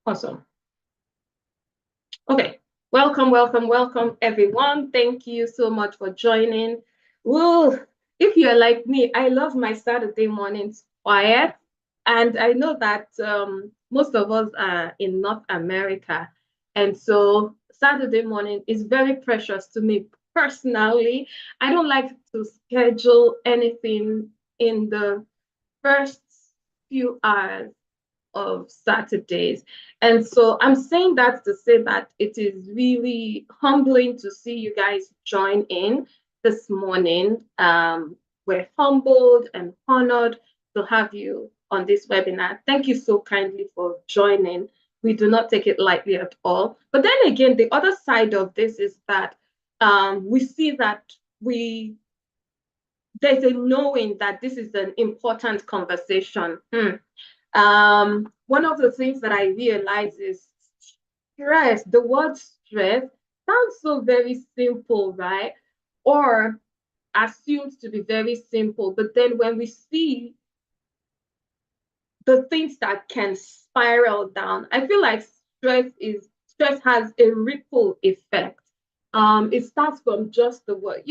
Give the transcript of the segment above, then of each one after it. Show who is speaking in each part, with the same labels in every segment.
Speaker 1: Awesome. Okay. Welcome, welcome, welcome, everyone. Thank you so much for joining. Well, if you're like me, I love my Saturday mornings quiet. And I know that most of us are in North America. And so Saturday morning is very precious to me personally. I don't like to schedule anything in the first few hours of Saturdays. And so I'm saying that to say that it is really humbling to see you guys join in this morning. We're humbled and honored to have you on this webinar. Thank you so kindly for joining. We do not take it lightly at all. But then again, the other side of this is that we see that there's a knowing that this is an important conversation. One of the things that I realize is stress. The word stress sounds so very simple, right? Or assumed to be very simple. But then when we see the things that can spiral down, I feel like stress has a ripple effect. It starts from just the word,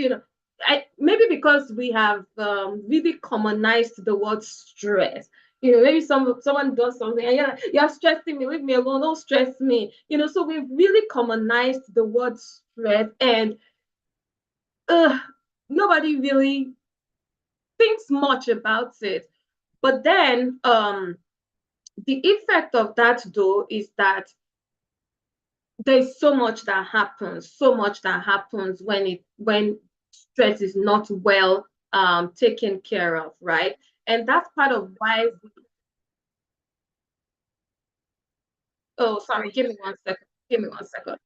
Speaker 1: maybe because we have really commonized the word stress. Maybe someone does something and you're stressing me, leave me alone, don't stress me. So we've really commonized the word stress, and nobody really thinks much about it. But then the effect of that though is that there's so much that happens when stress is not well taken care of, right? And that's part of why oh, sorry, give me 1 second. Give me 1 second.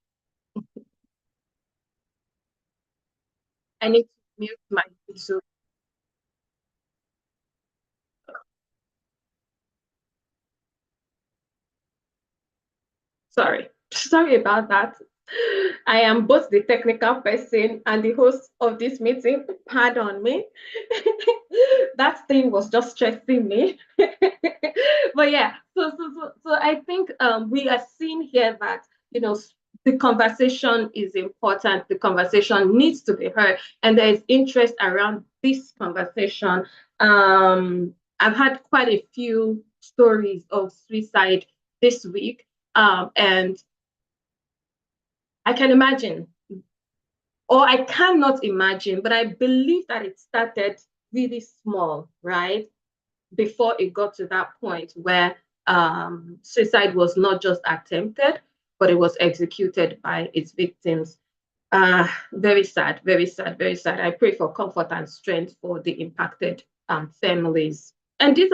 Speaker 1: I need to mute my YouTube. Sorry. Sorry about that. I am both the technical person and the host of this meeting. Pardon me. That thing was just stressing me. But yeah, so I think we are seeing here that the conversation is important. The conversation needs to be heard, and there is interest around this conversation. I've had quite a few stories of suicide this week, and I can imagine, or I cannot imagine, but I believe that it started really small, right? Before it got to that point where suicide was not just attempted, but it was executed by its victims. Very sad, very sad, very sad. I pray for comfort and strength for the impacted families. And these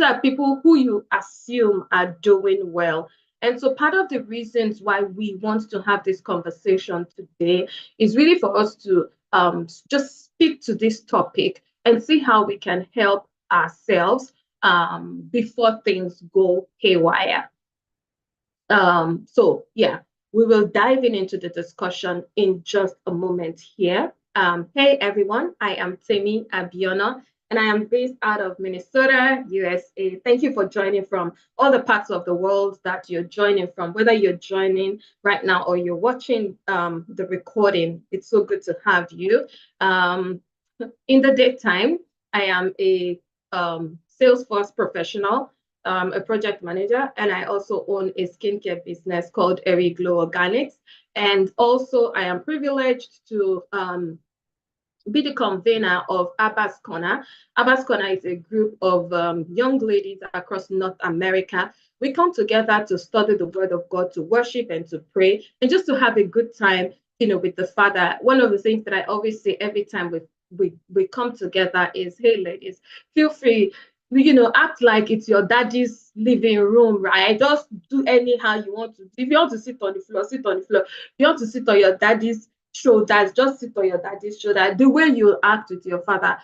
Speaker 1: are people who you assume are doing well. And so part of the reasons why we want to have this conversation today is really for us to just speak to this topic and see how we can help ourselves before things go haywire. So yeah, we will dive into the discussion in just a moment here. Hey everyone, I am Temi Abiona, and I am based out of Minnesota, USA. Thank you for joining from all the parts of the world that you're joining from, whether you're joining right now or you're watching the recording. It's so good to have you. In the daytime, I am a Salesforce professional, a project manager, and I also own a skincare business called Eri Glow Organics. And also, I am privileged to be the convener of Abbas Corner. Abbas Corner is a group of young ladies across North America. We come together to study the Word of God, to worship and to pray, and just to have a good time, with the Father. One of the things that I always say every time we come together is, hey, ladies, feel free, act like it's your daddy's living room, right? Just do anyhow you want to. If you want to sit on the floor, sit on the floor. If you want to sit on your daddy's shoulders, just sit on your daddy's shoulder, the way you act with your father.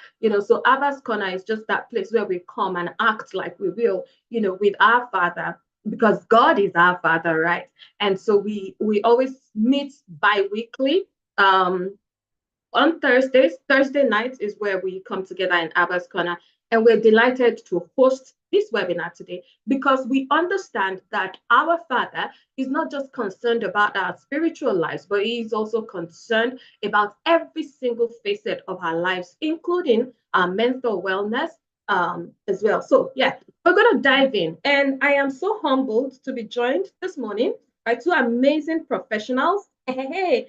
Speaker 1: So Abbas Corner is just that place where we come and act like we will, with our father, because God is our father, right? And so we always meet bi-weekly. On Thursday nights is where we come together in Abbas Corner, and we're delighted to host this webinar today because we understand that our Father is not just concerned about our spiritual lives, but he is also concerned about every single facet of our lives, including our mental wellness as well. So yeah, we're going to dive in. And I am so humbled to be joined this morning by two amazing professionals. Hey,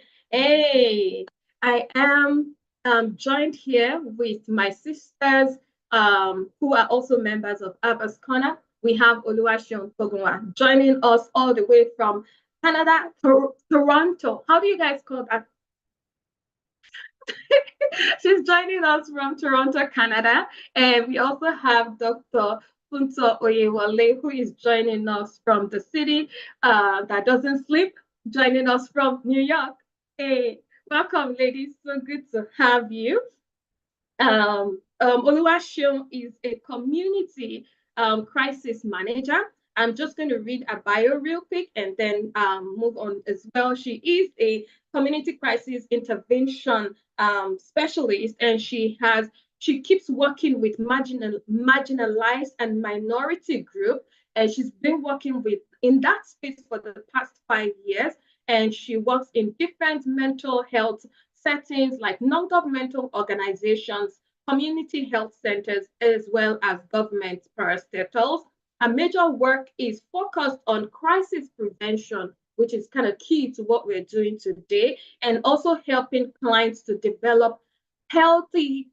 Speaker 1: I am joined here with my sisters who are also members of Abba's Corner. We have Oluwaseun Togunwa joining us all the way from Canada, Toronto. How do you guys call that? She's joining us from Toronto, Canada. And we also have Dr. Funto Oyewole, who is joining us from the city that doesn't sleep, joining us from New York. Hey, welcome, ladies. So good to have you. Oluwaseun is a community crisis manager. I'm just going to read a bio real quick and then move on as well. She is a community crisis intervention specialist, and she keeps working with marginalized and minority group, and she's been working in that space for the past 5 years, and she works in different mental health settings like non-governmental organizations, community health centers, as well as government parastatals. Her major work is focused on crisis prevention, which is kind of key to what we're doing today, and also helping clients to develop healthy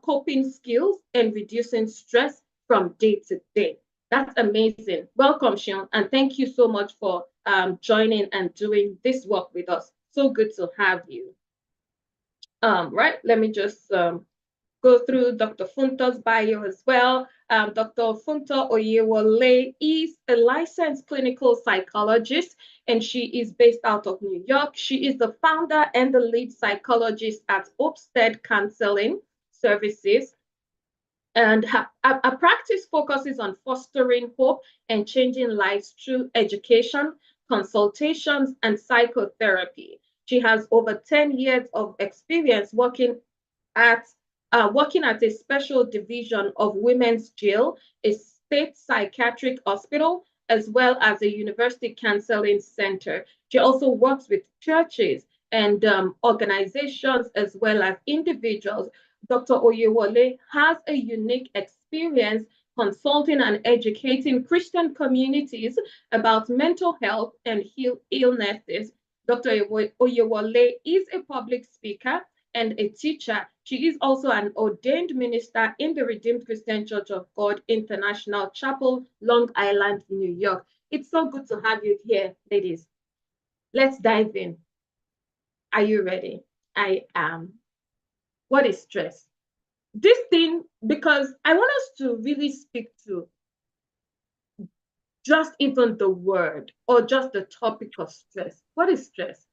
Speaker 1: coping skills and reducing stress from day to day. That's amazing. Welcome, Sean, and thank you so much for joining and doing this work with us. So good to have you. Right, let me just go through Dr. Funto's bio as well. Dr. Funto Oyewole is a licensed clinical psychologist, and she is based out of New York. She is the founder and the lead psychologist at Opstead Counseling Services. And her practice focuses on fostering hope and changing lives through education, consultations, and psychotherapy. She has over 10 years of experience working at a special division of Women's Jail, a state psychiatric hospital, as well as a university counseling center. She also works with churches and organizations as well as individuals. Dr. Oyewole has a unique experience consulting and educating Christian communities about mental health and illnesses. Dr. Oyewole is a public speaker and a teacher. She is also an ordained minister in the Redeemed Christian Church of God International Chapel, Long Island, New York. It's so good to have you here, ladies. Let's dive in. Are you ready? I am. What is stress? This thing, because I want us to really speak to just even the word or just the topic of stress. What is stress?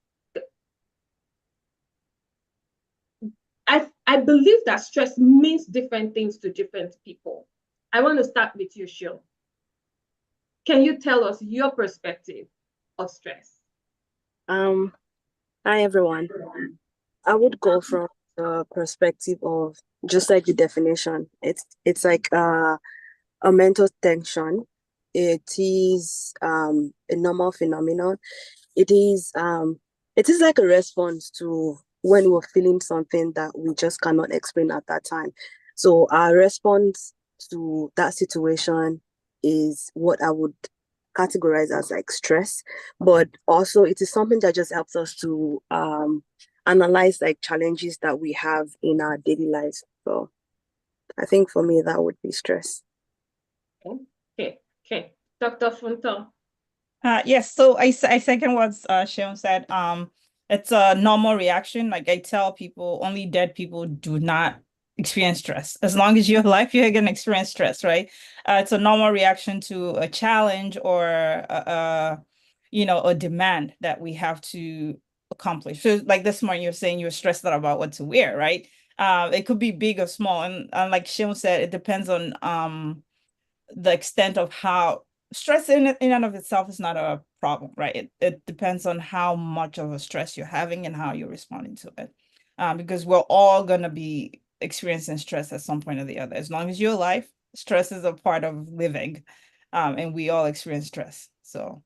Speaker 1: I believe that stress means different things to different people. I want to start with you, Sean. Can you tell us your perspective of stress?
Speaker 2: Hi, everyone. I would go from the perspective of just like the definition. It's like a mental tension. It is a normal phenomenon. It is like a response to when we're feeling something that we just cannot explain at that time. So our response to that situation is what I would categorize as like stress, but also it is something that just helps us to analyze like challenges that we have in our daily lives. So I think for me that would be stress.
Speaker 1: Okay. Dr. Funto.
Speaker 3: Yes, so I second what Sean said. It's a normal reaction. Like I tell people, only dead people do not experience stress. As long as you're alive, you're gonna experience stress, right? It's a normal reaction to a challenge or a demand that we have to accomplish. So like this morning, you're saying you're stressed out about what to wear, right? It could be big or small, and like Sean said, it depends on the extent of how stress in and of itself is not a problem, right? It depends on how much of a stress you're having and how you're responding to it. Because we're all gonna be experiencing stress at some point or the other. As long as you're alive, stress is a part of living, and we all experience stress. So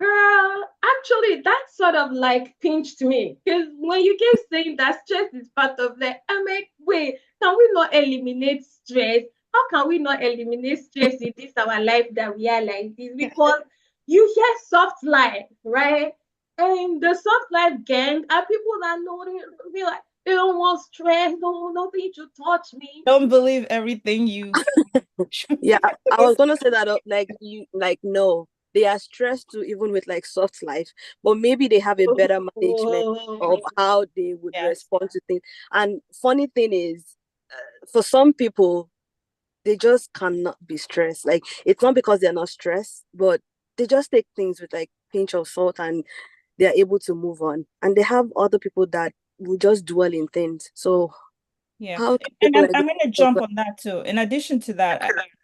Speaker 1: Girl, actually, that sort of like pinched me because when you keep saying that stress is part of life, I'm like, wait, can we not eliminate stress? How can we not eliminate stress in this our life that we are like this? Because you hear soft life, right? And the soft life gang are people that know they like they don't want stress, no, nothing to touch me.
Speaker 3: don't believe everything you.
Speaker 2: Yeah, I was gonna say that like you like no, they are stressed too, even with like soft life, but maybe they have a better management of
Speaker 1: Oh,
Speaker 2: how they would
Speaker 3: Yes.
Speaker 2: respond to things. And funny thing is, for some people, they just cannot be stressed. Like it's not because they're not stressed, but they just take things with like pinch of salt and they're able to move on. And they have other people that will just dwell in things. So
Speaker 3: Yeah,
Speaker 2: how can
Speaker 3: and
Speaker 2: people like
Speaker 3: I'm
Speaker 2: this
Speaker 3: going to jump on that too. In addition to that,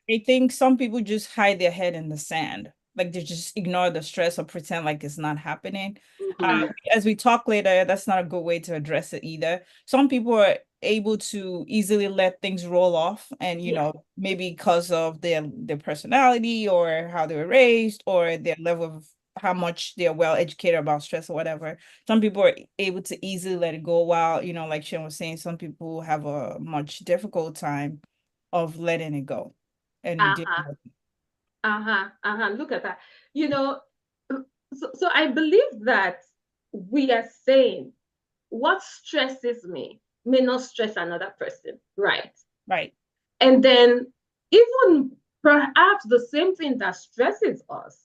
Speaker 3: I think some people just hide their head in the sand, like they just ignore the stress or pretend like it's not happening.
Speaker 2: Mhm.
Speaker 3: As we talk later, that's not a good way to address it either. Some people are able to easily let things roll off, and you
Speaker 1: yeah.
Speaker 3: know, maybe because of their personality or how they were raised or their level of how much they're well educated about stress or whatever. Some people are able to easily let it go, while you know, like Sean was saying, some people have a much difficult time of letting it go and dealing
Speaker 1: Uh-huh.
Speaker 3: with it.
Speaker 1: Look at that. You know, so I believe that we are saying what stresses me may not stress another person, right?
Speaker 3: Right.
Speaker 1: And then even perhaps the same thing that stresses us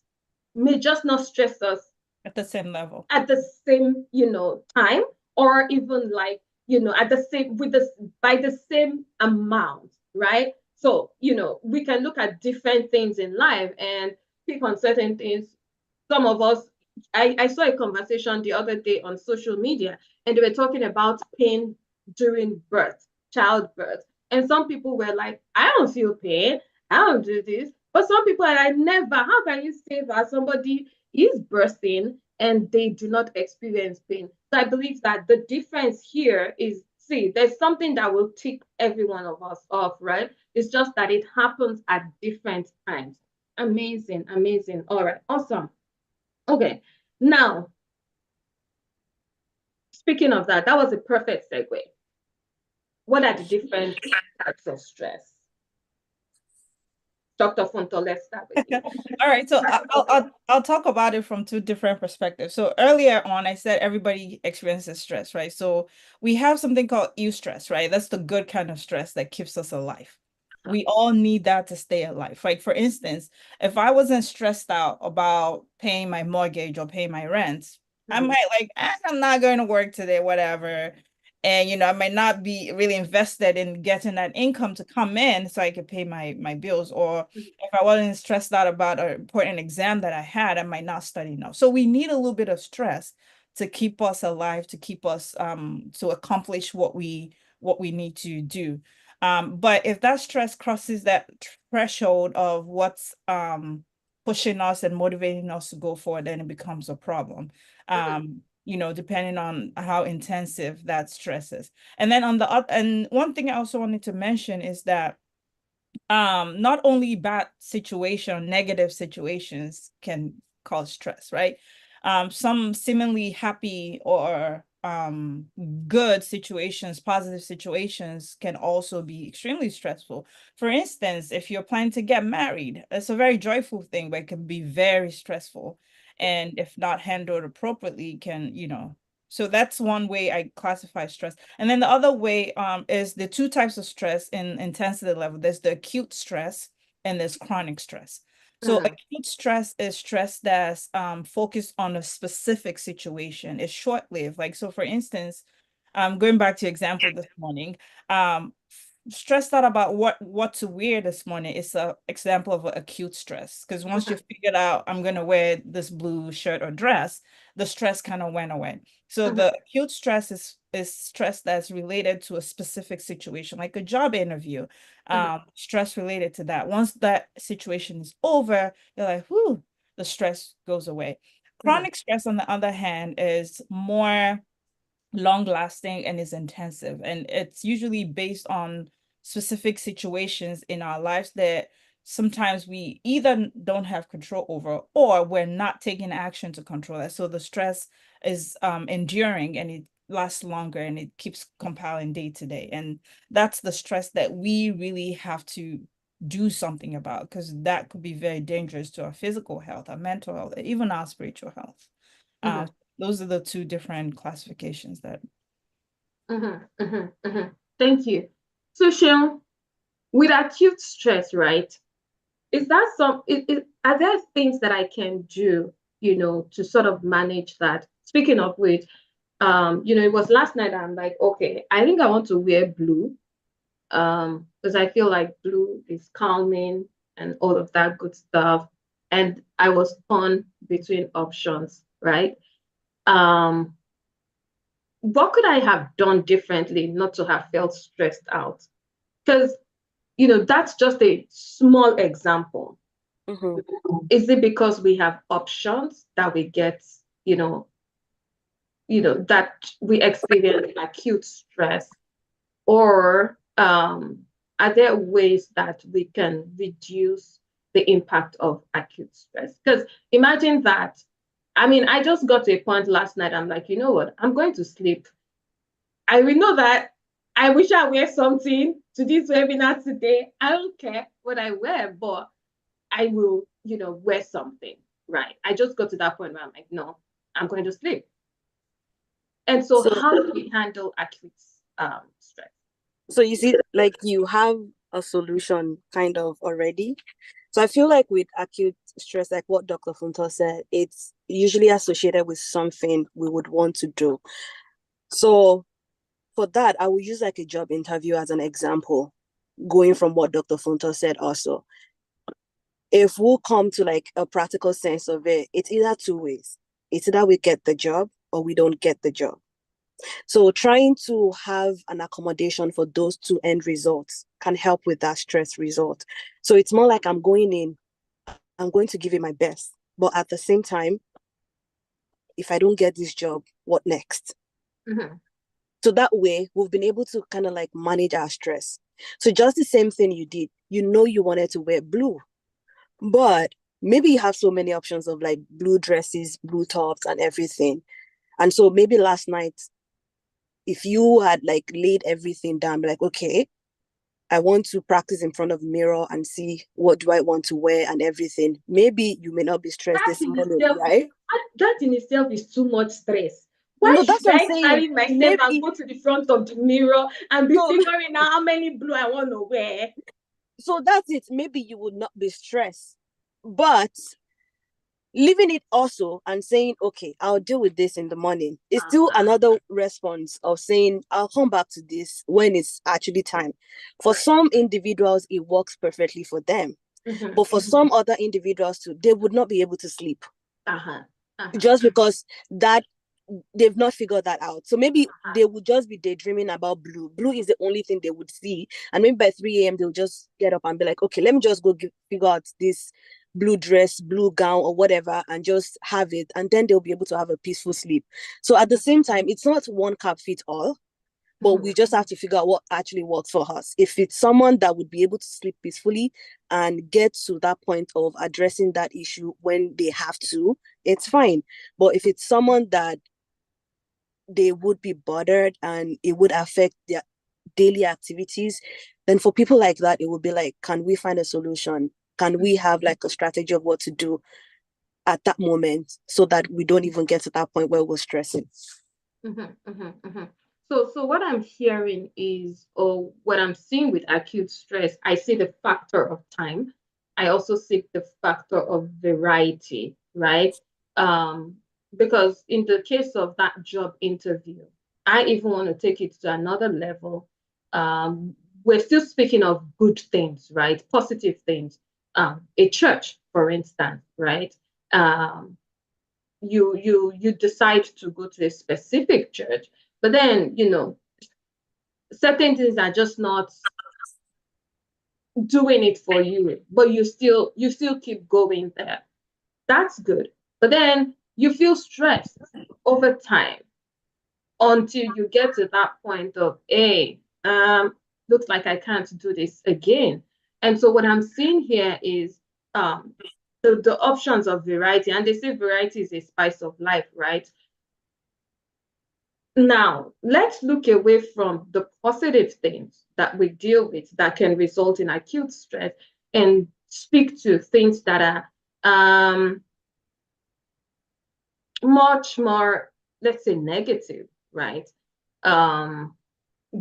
Speaker 1: may just not stress us
Speaker 3: At the same level.
Speaker 1: at the same, time, or even like, at the same with the by the same amount, right? So, we can look at different things in life and pick on certain things. Some of us, I saw a conversation the other day on social media, and they were talking about pain during birth, childbirth. And some people were like, I don't feel pain, I don't do this. But some people are like, never. How can you say that somebody is birthing and they do not experience pain? So I believe that the difference here is, see, there's something that will tick every one of us off, right? It's just that it happens at different times. Amazing, amazing. All right, awesome. Okay, now, speaking of that, that was a perfect segue. What are the different types of stress? Dr. Funto, let's start with you.
Speaker 3: All right, so I'll talk about it from two different perspectives. So earlier on, I said everybody experiences stress, right? So we have something called eustress, right? That's the good kind of stress that keeps us alive. We all need that to stay alive. Like for instance, if I wasn't stressed out about paying my mortgage or paying my rent, I might like, I'm not going to work today, whatever. And you know, I might not be really invested in getting that income to come in so I could pay my bills. Or if I wasn't stressed out about an important exam that I had, I might not study enough. So we need a little bit of stress to keep us alive, to keep us to accomplish what we need to do. But if that stress crosses that threshold of what's pushing us and motivating us to go forward, then it becomes a problem. You know, depending on how intensive that stress is. And then on the other, and one thing I also wanted to mention is that not only bad situation, negative situations can cause stress, right? Some seemingly happy or good situations, positive situations can also be extremely stressful. For instance, if you're planning to get married, it's a very joyful thing, but it can be very stressful. And if not handled appropriately, can, you know, so that's one way I classify stress. And then the other way is the two types of stress in intensity level. There's the acute stress and there's chronic stress. So acute stress is stress that's focused on a specific situation. It's short-lived. Like, so for instance, going back to your example this morning, stressed out about what to wear this morning is an example of acute stress. Because once you figured out I'm gonna wear this blue shirt or dress, the stress kind of went away. So the acute stress is stress that's related to a specific situation, like a job interview, stress related to that. Once that situation is over, you're like, whew, the stress goes away. Chronic stress, on the other hand, is more long lasting and is intensive. And it's usually based on specific situations in our lives that sometimes we either don't have control over or we're not taking action to control it. So the stress is enduring and it lasts longer and it keeps compiling day to day. And that's the stress that we really have to do something about, because that could be very dangerous to our physical health, our mental health, even our spiritual health. Those are the two different classifications that.
Speaker 1: Thank you. So, Sean, with acute stress, right? Is that are there things that I can do, to sort of manage that? Speaking of which, it was last night I'm like, okay, I think I want to wear blue, because I feel like blue is calming and all of that good stuff. And I was torn between options, right? What could I have done differently not to have felt stressed out? Because, that's just a small example. Is it because we have options that we get, that we experience acute stress? Or are there ways that we can reduce the impact of acute stress? Because imagine that, I just got to a point last night, I'm like, you know what, I'm going to sleep. I will know that I wish I wear something to this webinar today. I don't care what I wear, but I will, wear something, right? I just got to that point where I'm like, no, I'm going to sleep. And so how do we handle acute stress?
Speaker 2: So you see, like, you have a solution kind of already. So I feel like with acute stress, like what Dr. Funto said, it's usually associated with something we would want to do. So for that, I will use like a job interview as an example, going from what Dr. Funto said also. If we'll come to like a practical sense of it, it's either two ways. It's either we get the job or we don't get the job. So trying to have an accommodation for those two end results can help with that stress result. So it's more like I'm going in, I'm going to give it my best. But at the same time, if I don't get this job, what next? So that way, we've been able to kind of like manage our stress. So just the same thing you did, you wanted to wear blue, but maybe you have so many options of like blue dresses, blue tops and everything. And so maybe last night, if you had like laid everything down, like, okay, I want to practice in front of the mirror and see what do I want to wear and everything. Maybe you may not be stressed this morning, right?
Speaker 1: That in itself is too much stress. Why
Speaker 2: No, that's
Speaker 1: should
Speaker 2: what
Speaker 1: I
Speaker 2: I'm saying.
Speaker 1: carry myself
Speaker 2: Maybe,
Speaker 1: and go to the front of the mirror and be figuring out how many blue I want to wear?
Speaker 2: So that's it. Maybe you would not be stressed. But leaving it also and saying, okay, I'll deal with this in the morning, is still another response of saying, I'll come back to this when it's actually time. For some individuals, it works perfectly for them. But for some other individuals too, they would not be able to sleep. Just because that they've not figured that out. So maybe they would just be daydreaming about blue. Blue is the only thing they would see. And maybe by 3 a.m. they'll just get up and be like, okay, let me just go figure out this blue dress, blue gown or whatever and just have it. And then they'll be able to have a peaceful sleep. So at the same time, it's not one cap fit all, but we just have to figure out what actually works for us. If it's someone that would be able to sleep peacefully and get to that point of addressing that issue when they have to, it's fine. But if it's someone that they would be bothered and it would affect their daily activities, then for people like that, it would be like, can we find a solution? Can we have like a strategy of what to do at that moment so that we don't even get to that point where we're stressing?
Speaker 1: So what I'm hearing is, or what I'm seeing with acute stress, I see the factor of time. I also see the factor of variety, right? Because in the case of that job interview, I even want to take it to another level. We're still speaking of good things, right? Positive things. A church, for instance, right? You decide to go to a specific church, but then certain things are just not doing it for you, but you still keep going there. That's good. But then you feel stressed over time until you get to that point of, hey, looks like I can't do this again. And so what I'm seeing here is the options of variety, and they say variety is a spice of life, right? Now, let's look away from the positive things that we deal with that can result in acute stress and speak to things that are much more, let's say, negative, right?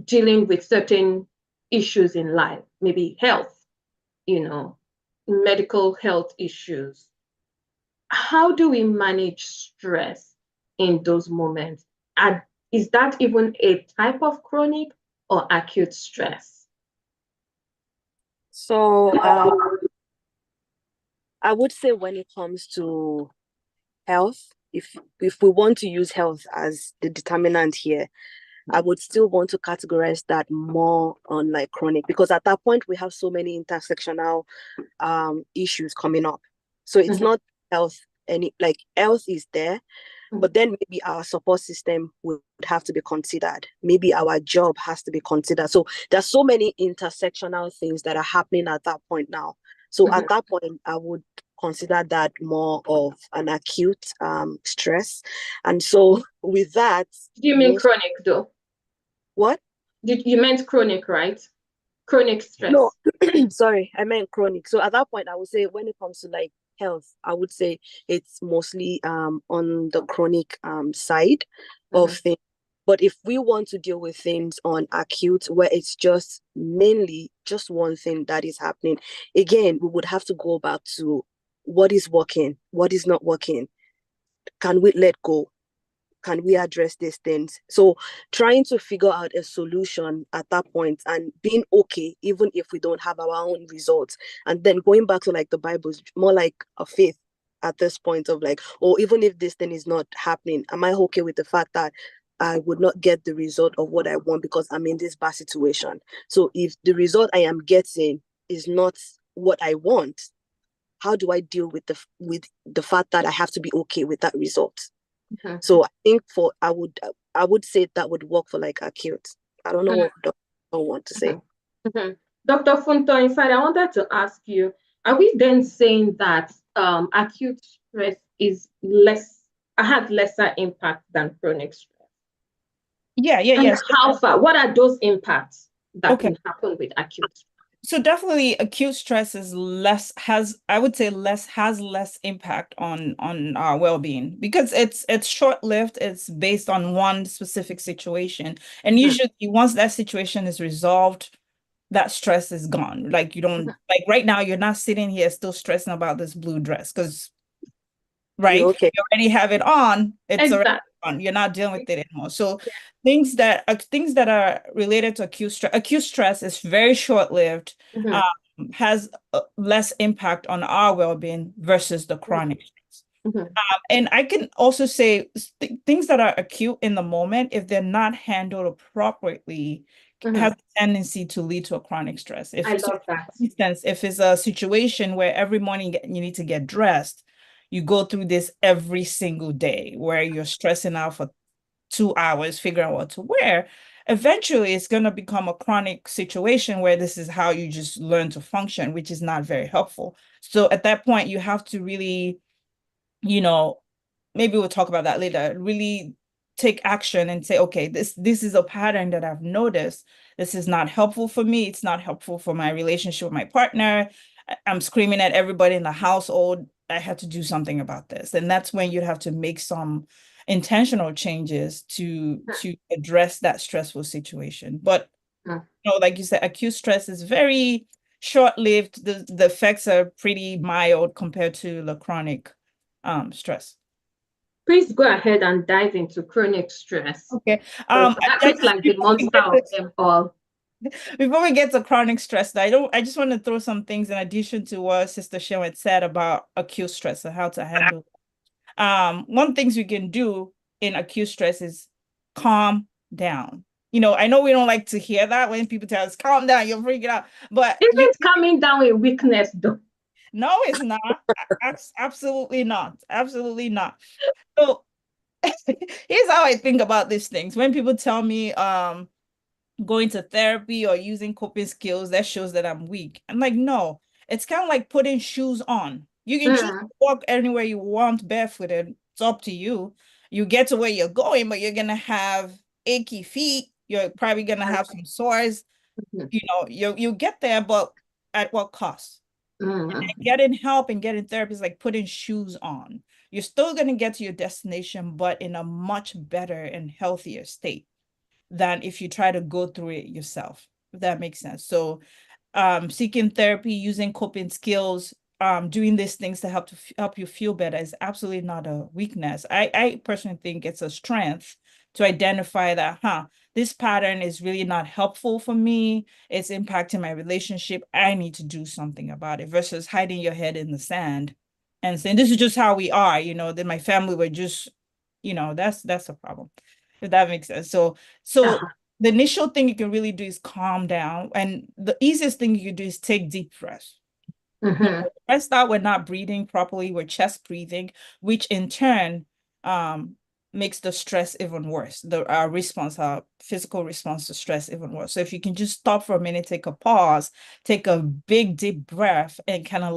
Speaker 1: Dealing with certain issues in life, maybe health, medical health issues. How do we manage stress in those moments? Is that even a type of chronic or acute stress?
Speaker 2: So I would say when it comes to health, if we want to use health as the determinant here, I would still want to categorize that more on like chronic, because at that point we have so many intersectional issues coming up. So it's not health, health is there, but then maybe our support system would have to be considered. Maybe our job has to be considered. So there's so many intersectional things that are happening at that point now. So at that point, I would consider that more of an acute stress. And so with that,
Speaker 1: do you mean chronic though?
Speaker 2: What?
Speaker 1: You meant chronic, right? Chronic stress.
Speaker 2: No, sorry, I meant chronic. So at that point, I would say when it comes to like health, I would say it's mostly on the chronic side of things. But if we want to deal with things on acute, where it's just mainly just one thing that is happening, again, we would have to go back to what is working, what is not working. Can we let go? Can we address these things? So trying to figure out a solution at that point and being okay, even if we don't have our own results. And then going back to like the Bible, more like a faith at this point of like, or even if this thing is not happening, am I okay with the fact that I would not get the result of what I want because I'm in this bad situation? So if the result I am getting is not what I want, how do I deal with the fact that I have to be okay with that result? So I think I would say that would work for like acute. I don't know what doctors want to say.
Speaker 1: Dr. Funto, in fact, I wanted to ask you, are we then saying that acute stress has lesser impact than chronic stress?
Speaker 3: Yes.
Speaker 1: How far? What are those impacts that can happen with acute stress?
Speaker 3: So definitely acute stress is has less impact on our well-being because it's short-lived. It's based on one specific situation. And usually once that situation is resolved, that stress is gone. Like you don't like right now, you're not sitting here still stressing about this blue dress because you already have it on. It's already on. You're not dealing with it anymore. So things that are related to acute stress is very short-lived, has less impact on our well-being versus the chronic stress. And I can also say things that are acute in the moment, if they're not handled appropriately, has a tendency to lead to a chronic stress.
Speaker 1: I love that.
Speaker 3: For instance, if it's a situation where every morning you need to get dressed, you go through this every single day where you're stressing out for 2 hours, figuring out what to wear, eventually it's going to become a chronic situation where this is how you just learn to function, which is not very helpful. So at that point, you have to really, maybe we'll talk about that later, really take action and say, okay, this is a pattern that I've noticed. This is not helpful for me. It's not helpful for my relationship with my partner. I'm screaming at everybody in the household. I have to do something about this. And that's when you'd have to make some intentional changes to address that stressful situation. But like you said, acute stress is very short-lived. The effects are pretty mild compared to the chronic stress.
Speaker 1: Please go ahead and dive into chronic stress.
Speaker 3: Okay.
Speaker 1: That looks like the monster of them all.
Speaker 3: Before we get to chronic stress, I just want to throw some things in addition to what Sister Sharon had said about acute stress and how to handle it. One things we can do in acute stress is calm down. I know we don't like to hear that when people tell us, calm down, you're freaking out. But
Speaker 1: isn't calming down a weakness though?
Speaker 3: No, it's not. Absolutely not. Absolutely not. So here's how I think about these things. When people tell me, going to therapy or using coping skills that shows that I'm weak. I'm like, no, it's kind of like putting shoes on. You can choose to walk anywhere you want barefooted. It's up to you. You get to where you're going, but you're gonna have achy feet. You're probably gonna have some sores. You know, you get there, but at what cost? And getting help and getting therapy is like putting shoes on. You're still gonna get to your destination, but in a much better and healthier state than if you try to go through it yourself, if that makes sense. So seeking therapy, using coping skills, doing these things to help you feel better is absolutely not a weakness. I personally think it's a strength to identify that, this pattern is really not helpful for me. It's impacting my relationship. I need to do something about it versus hiding your head in the sand and saying, this is just how we are, you know, that my family were just, you know, that's a problem, if that makes sense. So the initial thing you can really do is calm down. And the easiest thing you can do is take deep breaths. Stressed out, we're not breathing properly, we're chest breathing, which in turn makes the stress even worse. Our physical response to stress even worse. So if you can just stop for a minute, take a pause, take a big deep breath, and kind of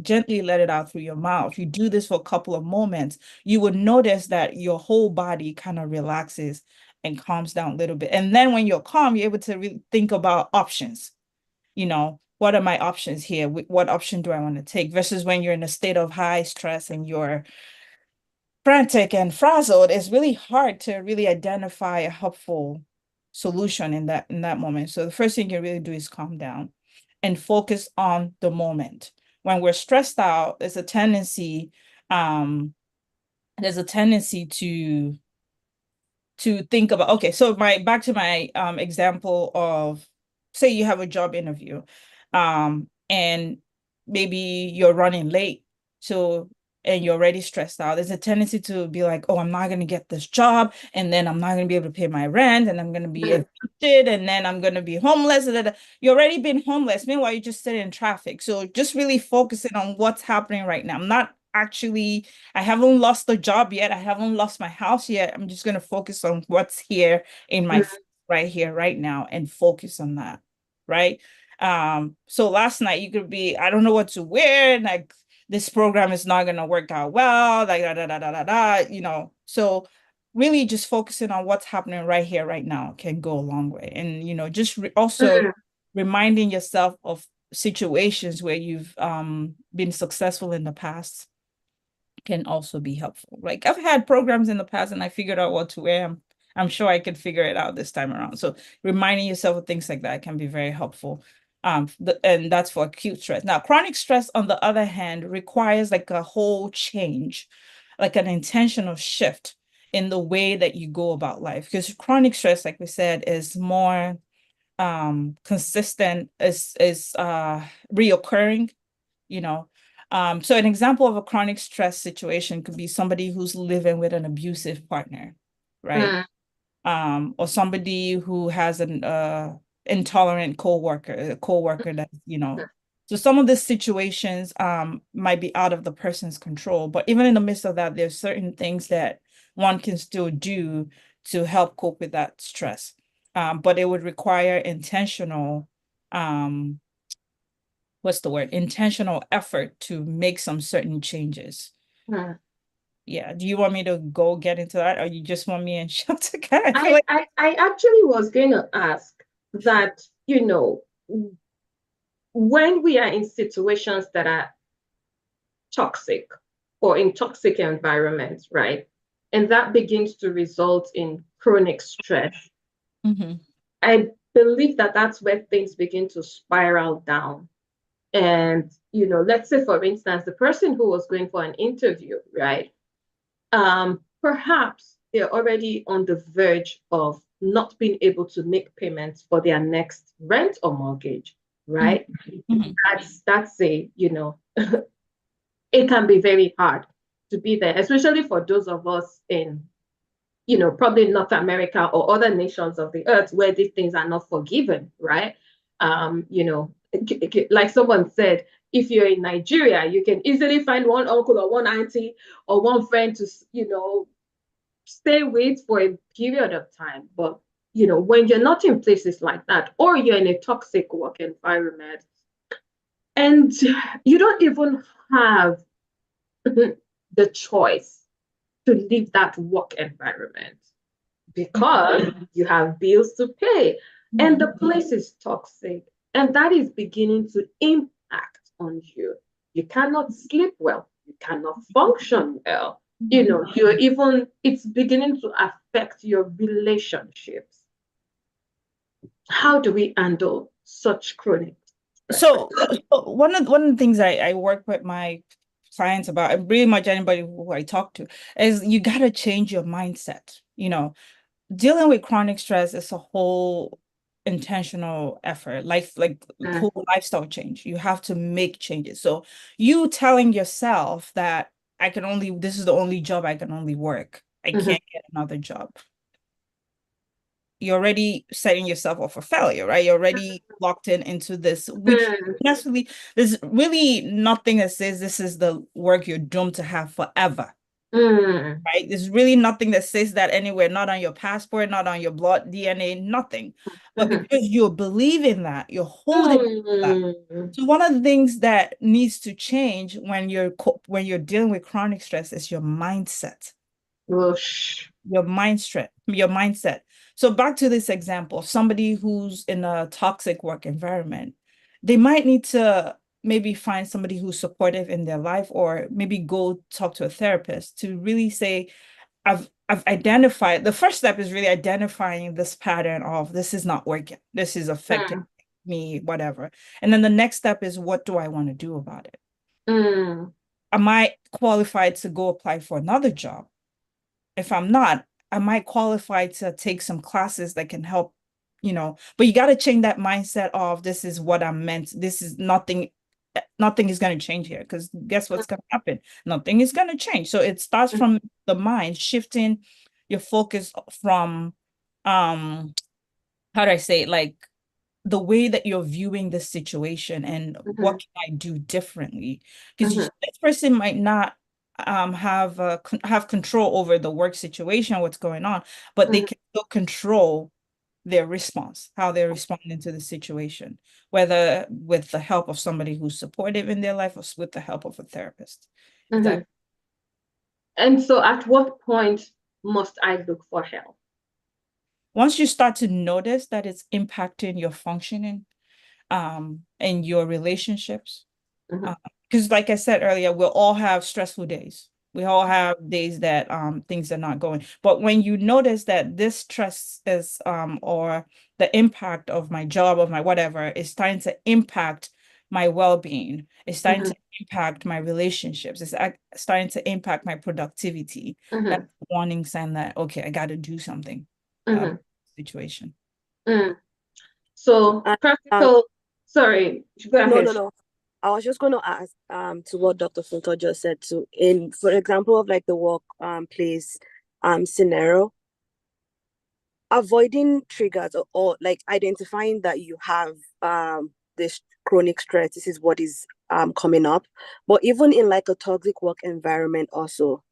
Speaker 3: gently let it out through your mouth. You do this for a couple of moments, you would notice that your whole body kind of relaxes and calms down a little bit. And then when you're calm, you're able to really think about options. You know, what are my options here? What option do I want to take? Versus when you're in a state of high stress and you're frantic and frazzled, it's really hard to really identify a helpful solution in that moment. So the first thing you really do is calm down and focus on the moment. When we're stressed out, there's a tendency to think about, okay, so back to my example of, say you have a job interview, and maybe you're running late, and you're already stressed out. There's a tendency to be like, oh, I'm not going to get this job, and then I'm not going to be able to pay my rent, and I'm going to be evicted, and then I'm going to be homeless. You're already been homeless. Meanwhile, you just sit in traffic. So just really focusing on what's happening right now. I haven't lost the job yet. I haven't lost my house yet. I'm just going to focus on what's here in my right here, right now, and focus on that. Right. So last night you could be, I don't know what to wear. Like, this program is not going to work out well. Like, you know, so really just focusing on what's happening right here, right now can go a long way. And, you know, just also reminding yourself of situations where you've been successful in the past can also be helpful. Like, I've had programs in the past and I figured out what to wear. I'm sure I could figure it out this time around. So reminding yourself of things like that can be very helpful. And that's for acute stress. Now, chronic stress, on the other hand, requires like a whole change, like an intentional shift in the way that you go about life. Because chronic stress, like we said, is more consistent, is reoccurring, you know. So an example of a chronic stress situation could be somebody who's living with an abusive partner, right? Or somebody who has an intolerant coworker, a coworker that, you know. So some of the situations might be out of the person's control, but even in the midst of that, there's certain things that one can still do to help cope with that stress. But it would require intentional intentional effort to make some certain changes. Yeah. Do you want me to get into that, or you just want me and Shel to kind of
Speaker 1: I actually was going to ask that, you know, when we are in situations that are toxic or in toxic environments, right? And that begins to result in chronic stress. I believe that that's where things begin to spiral down. And, you know, let's say, for instance, the person who was going for an interview, right? Perhaps they're already on the verge of not being able to make payments for their next rent or mortgage, right? That's a, you know, it can be very hard to be there, especially for those of us in, you know, probably North America or other nations of the earth where these things are not forgiven, right? You know, like someone said, if you're in Nigeria, you can easily find one uncle or one auntie or one friend to, you know, stay with for a period of time. But, when you're not in places like that, or you're in a toxic work environment, and you don't even have the choice to leave that work environment because you have bills to pay and the place is toxic, and that is beginning to impact on you. You cannot sleep well, you cannot function well. It's beginning to affect your relationships. How do we handle such chronic stress?
Speaker 3: So one of the things I work with my clients about, and pretty much anybody who I talk to, is you got to change your mindset. Dealing with chronic stress is a whole intentional effort, like whole lifestyle change. You have to make changes. So you telling yourself that this is the only job I can only work, I can't get another job, you're already setting yourself up for failure, right? You're already locked into this, which necessarily, there's really nothing that says this is the work you're doomed to have forever. Right? There's really nothing that says that anywhere, not on your passport, not on your blood DNA, nothing. But because you're believing that, you're holding that. So one of the things that needs to change when you're dealing with chronic stress is your mindset. Your mindset. So back to this example, somebody who's in a toxic work environment, they might need to maybe find somebody who's supportive in their life, or maybe go talk to a therapist to really say, I've identified, the first step is really identifying this pattern of this is not working, this is affecting me, whatever. And then the next step is, what do I want to do about it? Am I qualified to go apply for another job? If I'm not, I might qualify to take some classes that can help, but you got to change that mindset of this is what I'm meant. This is nothing is going to change here, because guess what's going to happen? Nothing is going to change. So it starts from the mind, shifting your focus from, how do I say it? Like the way that you're viewing the situation and what can I do differently? Because this person might not have control over the work situation, what's going on, but they can still control their response, how they're responding to the situation, whether with the help of somebody who's supportive in their life or with the help of a therapist.
Speaker 1: And so at what point must I look for help?
Speaker 3: Once you start to notice that it's impacting your functioning and your relationships, because like I said earlier, we'll all have stressful days. We all have days that things are not going. But when you notice that this stress is or the impact of my job, of my whatever, is starting to impact my well-being, it's starting to impact my relationships, it's starting to impact my productivity, that's a warning sign that, okay, I got to do something situation.
Speaker 1: So practical, sorry, go ahead.
Speaker 2: No. I was just going to ask to what Dr. Funto just said. So for example of like the work place scenario, avoiding triggers or like identifying that you have this chronic stress, this is what is coming up. But even in like a toxic work environment also,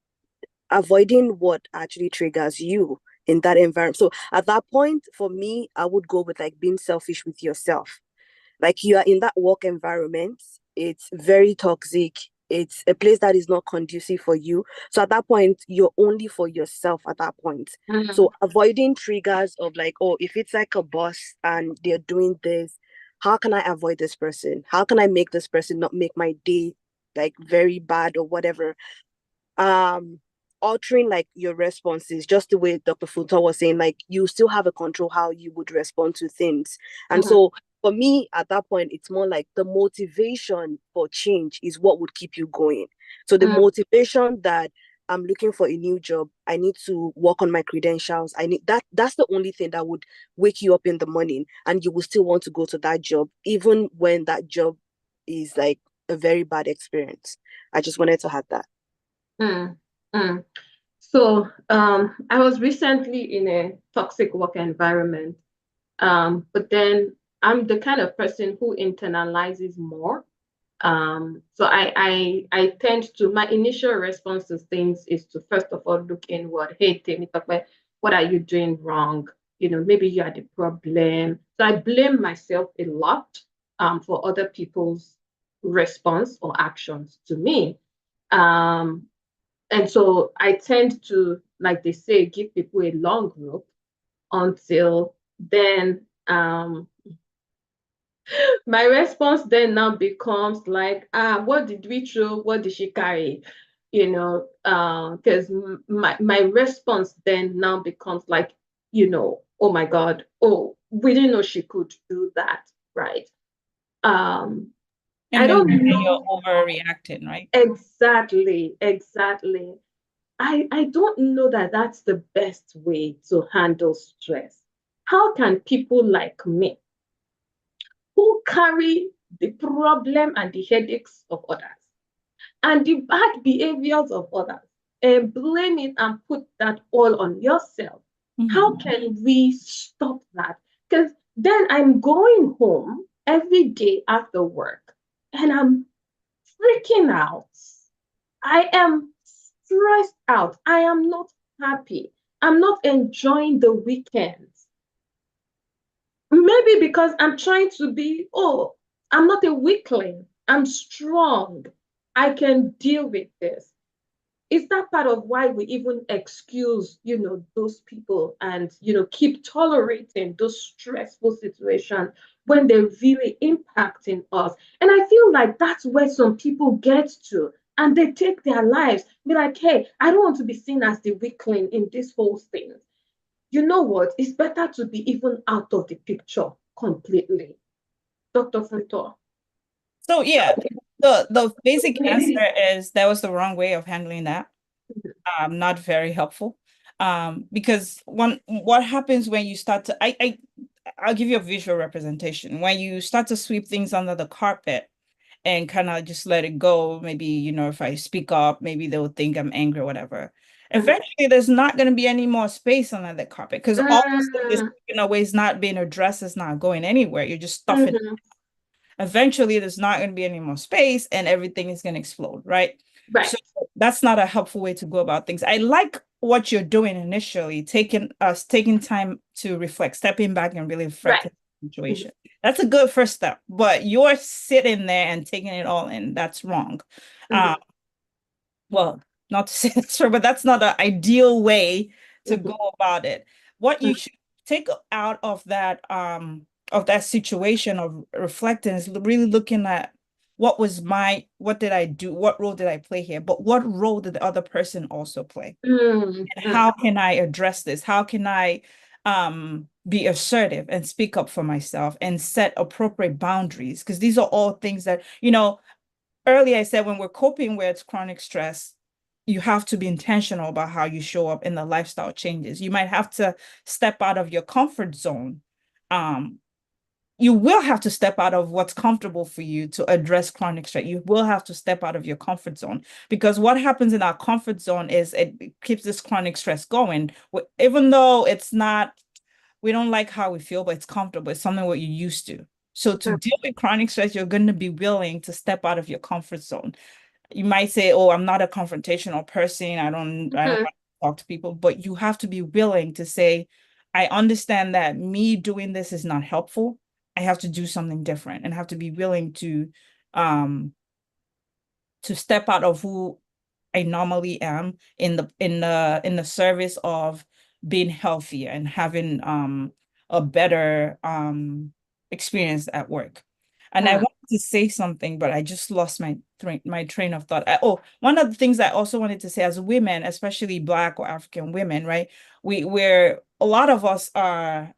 Speaker 2: avoiding what actually triggers you in that environment. So at that point, for me, I would go with like being selfish with yourself. Like you are in that work environment, it's very toxic. It's a place that is not conducive for you. So at that point, you're only for yourself at that point. So avoiding triggers of like, oh, if it's like a boss and they're doing this, how can I avoid this person? How can I make this person not make my day like very bad or whatever? Altering like your responses, just the way Dr. Funto was saying, like you still have a control how you would respond to things. And so for me at that point, it's more like the motivation for change is what would keep you going. So the motivation that I'm looking for a new job, I need to work on my credentials, I need that's the only thing that would wake you up in the morning, and you will still want to go to that job even when that job is like a very bad experience. I just wanted to add that.
Speaker 1: So I was recently in a toxic work environment, but then I'm the kind of person who internalizes more. So I tend to, my initial response to things is to first of all look inward. Hey, Temi, what are you doing wrong? maybe you are the problem. So I blame myself a lot for other people's response or actions to me. And so I tend to, like they say, give people a long rope until then. My response then now becomes like, what did we throw? What did she carry? Because my response then now becomes like, oh my God, oh, we didn't know she could do that, right?
Speaker 3: And
Speaker 1: I don't
Speaker 3: then you're
Speaker 1: know.
Speaker 3: overreacting, right?
Speaker 1: Exactly. I don't know that that's the best way to handle stress. How can people like me, who carry the problem and the headaches of others and the bad behaviors of others, and blame it and put that all on yourself? How can we stop that? Because then I'm going home every day after work and I'm freaking out. I am stressed out. I am not happy. I'm not enjoying the weekends. Maybe because I'm trying to be, oh, I'm not a weakling. I'm strong. I can deal with this. Is that part of why we even excuse, those people and, keep tolerating those stressful situations when they're really impacting us? And I feel like that's where some people get to, and they take their lives, be like, hey, I don't want to be seen as the weakling in this whole thing. You know what? It's better to be even out of the picture completely. Dr. Futor.
Speaker 3: So yeah, the basic answer is that was the wrong way of handling that. Not very helpful. Because what happens when you start to I'll give you a visual representation. When you start to sweep things under the carpet and kind of just let it go, maybe, if I speak up, maybe they'll think I'm angry or whatever. Eventually, there's not going to be any more space under the carpet because all this stuff is, is not being addressed, is not going anywhere. You're just stuffing. Eventually, there's not going to be any more space and everything is going to explode, right?
Speaker 1: Right.
Speaker 3: So that's not a helpful way to go about things. I like what you're doing initially, taking time to reflect, stepping back and really reflect the situation. That's a good first step, but you're sitting there and taking it all in. That's wrong. Well, not to say that's true, but that's not an ideal way to go about it. What you should take out of that situation of reflecting is really looking at what did I do? What role did I play here? But what role did the other person also play? And how can I address this? How can I be assertive and speak up for myself and set appropriate boundaries? Because these are all things that, earlier I said when we're coping with chronic stress, you have to be intentional about how you show up in the lifestyle changes. You might have to step out of your comfort zone. You will have to step out of what's comfortable for you to address chronic stress. You will have to step out of your comfort zone, because what happens in our comfort zone is it keeps this chronic stress going. Even though we don't like how we feel, but it's comfortable. It's something what you're used to. So to deal with chronic stress, you're going to be willing to step out of your comfort zone. You might say, oh, I'm not a confrontational person. I don't want to talk to people, but you have to be willing to say, I understand that me doing this is not helpful. I have to do something different, and have to be willing to step out of who I normally am in the service of being healthier and having a better experience at work. And I wanted to say something, but I just lost my train of thought. One of the things I also wanted to say, as women, especially Black or African women, right? We're a lot of us are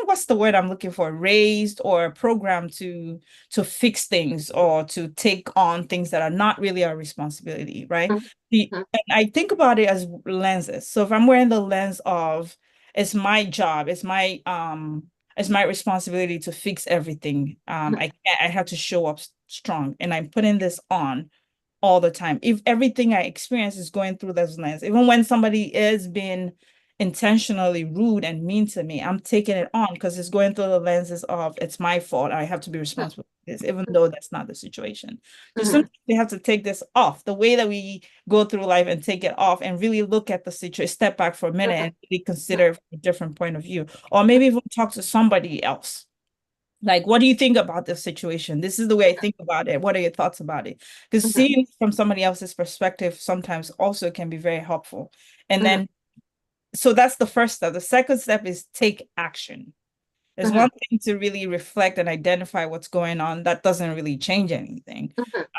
Speaker 3: what's the word I'm looking for? Raised or programmed to fix things or to take on things that are not really our responsibility, right? And I think about it as lenses. So if I'm wearing the lens of it's my job, it's my responsibility to fix everything. I have to show up strong, and I'm putting this on all the time. If everything I experience is going through this lens, even when somebody is being intentionally rude and mean to me, I'm taking it on because it's going through the lenses of it's my fault. I have to be responsible for this, even though that's not the situation. So sometimes we have to take this off, the way that we go through life, and take it off and really look at the situation, step back for a minute and really consider it from a different point of view, or maybe even talk to somebody else. Like, what do you think about this situation? This is the way I think about it. What are your thoughts about it? Because seeing from somebody else's perspective sometimes also can be very helpful. And then, so that's the first step. The second step is take action. There's one thing to really reflect and identify what's going on. That doesn't really change anything.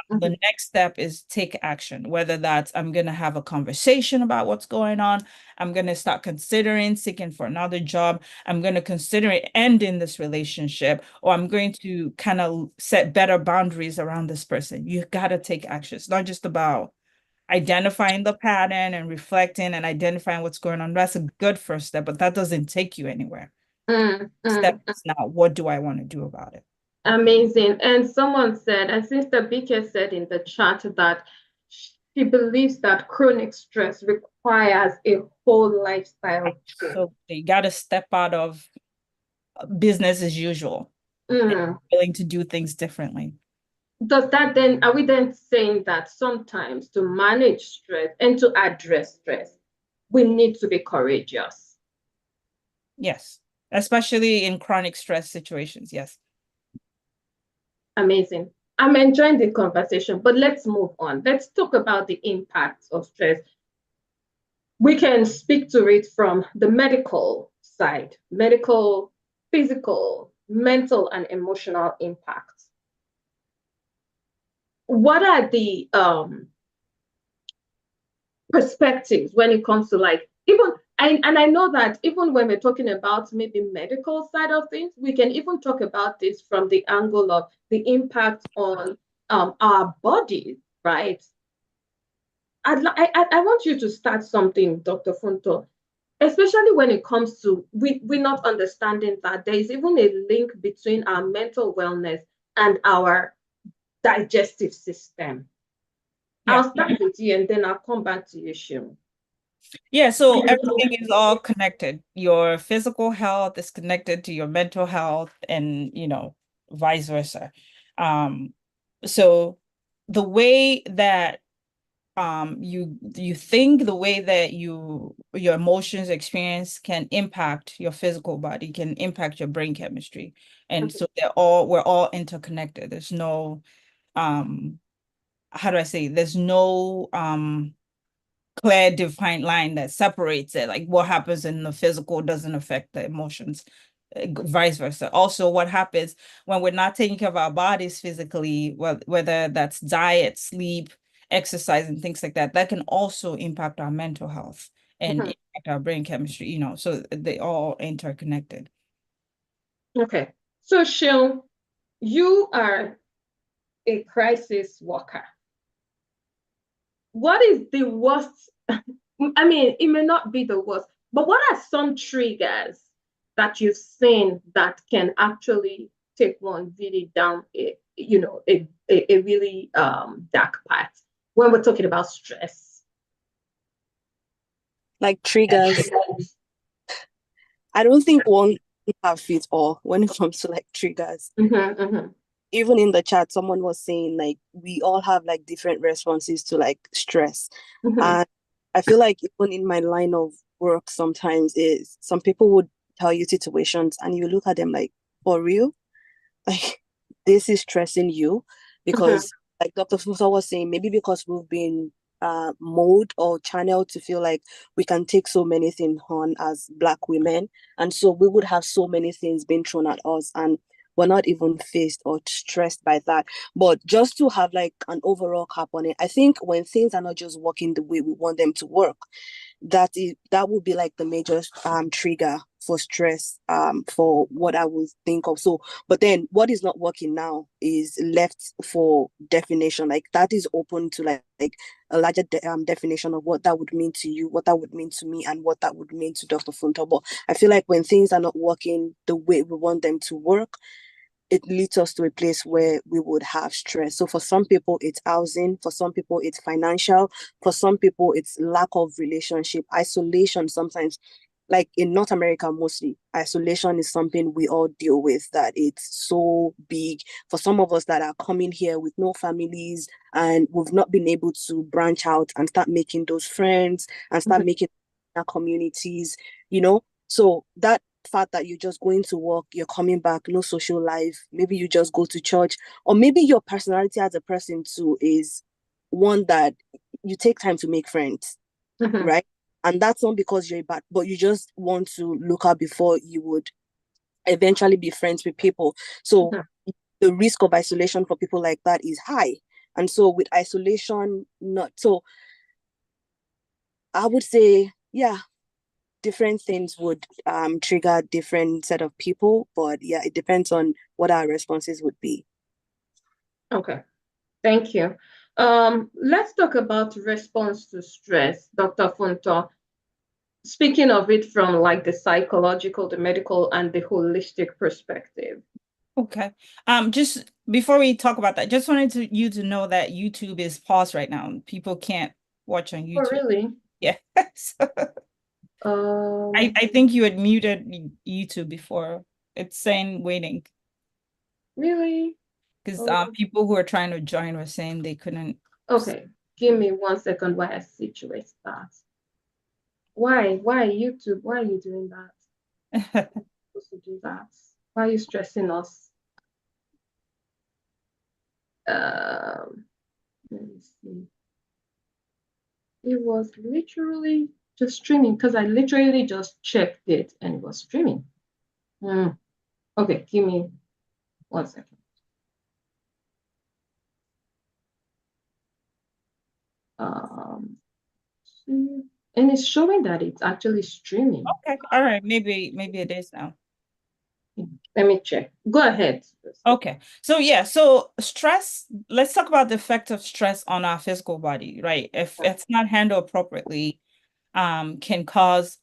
Speaker 3: The next step is take action, whether that's I'm going to have a conversation about what's going on. I'm going to start considering seeking for another job. I'm going to consider ending this relationship, or I'm going to kind of set better boundaries around this person. You got to take action. It's not just about identifying the pattern and reflecting and identifying what's going on. That's a good first step, but that doesn't take you anywhere. Step is now, what do I want to do about it?
Speaker 1: Amazing. And someone said, and Sister BK said in the chat that she believes that chronic stress requires a whole lifestyle.
Speaker 3: So you got to step out of business as usual, and willing to do things differently.
Speaker 1: Does that then, are we then saying that sometimes to manage stress and to address stress, we need to be courageous?
Speaker 3: Yes, especially in chronic stress situations. Yes.
Speaker 1: Amazing. I'm enjoying the conversation, but let's move on. Let's talk about the impacts of stress. We can speak to it from the medical side, medical, physical, mental, and emotional impacts. What are the perspectives when it comes to like, even, and I know that even when we're talking about maybe medical side of things, we can even talk about this from the angle of the impact on our bodies, right? I want you to start something, Dr. Funto, especially when it comes to we're not understanding that there is even a link between our mental wellness and our digestive system. Yeah. I'll start with you and then I'll come back to you, Shim.
Speaker 3: Yeah, so everything is all connected. Your physical health is connected to your mental health, and vice versa. So the way that you think, the way that your emotions experience can impact your physical body, can impact your brain chemistry. And so we're all interconnected. There's no how do I say, there's no clear defined line that separates it. Like what happens in the physical doesn't affect the emotions, vice versa. Also, what happens when we're not taking care of our bodies physically, whether that's diet, sleep, exercise, and things like that, that can also impact our mental health and impact our brain chemistry, so they all interconnected.
Speaker 1: Okay. So Shil, you are a crisis worker. What is the worst? I mean, it may not be the worst, but what are some triggers that you've seen that can actually take one really down a really dark path when we're talking about stress?
Speaker 2: Like triggers. I don't think one have fit all when it comes to like triggers. Even in the chat, someone was saying like we all have like different responses to like stress. And I feel like even in my line of work, sometimes is some people would tell you situations and you look at them like, for real? Like this is stressing you? Because like Dr. Fusa was saying, maybe because we've been molded or channeled to feel like we can take so many things on as Black women. And so we would have so many things being thrown at us, and we're not even faced or stressed by that. But just to have like an overall cap on it, I think when things are not just working the way we want them to work, that would be like the major trigger for stress, for what I would think of. So, but then what is not working now is left for definition. Like that is open to like a larger definition of what that would mean to you, what that would mean to me, and what that would mean to Dr. Funto. But I feel like when things are not working the way we want them to work, it leads us to a place where we would have stress. So for some people, it's housing. For some people, it's financial. For some people, it's lack of relationship, isolation sometimes. like in North America mostly, isolation is something we all deal with, that it's so big. For some of us that are coming here with no families and we've not been able to branch out and start making those friends and start making our communities, you know. So that fact that you're just going to work, you're coming back, no social life, maybe you just go to church, or maybe your personality as a person too is one that you take time to make friends, right? And that's not because you're bad, but you just want to look out before you would eventually be friends with people. So the risk of isolation for people like that is high. And so with isolation, not so, I would say, yeah, different things would trigger different set of people, but yeah, it depends on what our responses would be.
Speaker 1: Okay, thank you. Let's talk about response to stress, Dr. Funto. Speaking of it from like the psychological, the medical, and the holistic perspective.
Speaker 3: Okay. Just before we talk about that, just wanted you to know that YouTube is paused right now. People can't watch on
Speaker 1: Oh,
Speaker 3: YouTube.
Speaker 1: really?
Speaker 3: Yeah. So, I think you had muted YouTube before. It's saying waiting.
Speaker 1: Really?
Speaker 3: Because
Speaker 1: Oh.
Speaker 3: people who are trying to join were saying they couldn't.
Speaker 1: Okay, give me 1 second while I situate that. Why YouTube? Why are you doing that? Supposed to do that? Why are you stressing us? Let me see. It was literally just streaming because I literally just checked it and it was streaming. Okay, give me 1 second. And it's showing that it's actually streaming.
Speaker 3: Okay, all right, maybe it is now.
Speaker 1: Let me check. Go ahead.
Speaker 3: Okay, so yeah, so stress, let's talk about the effect of stress on our physical body, right? If it's not handled appropriately, can cause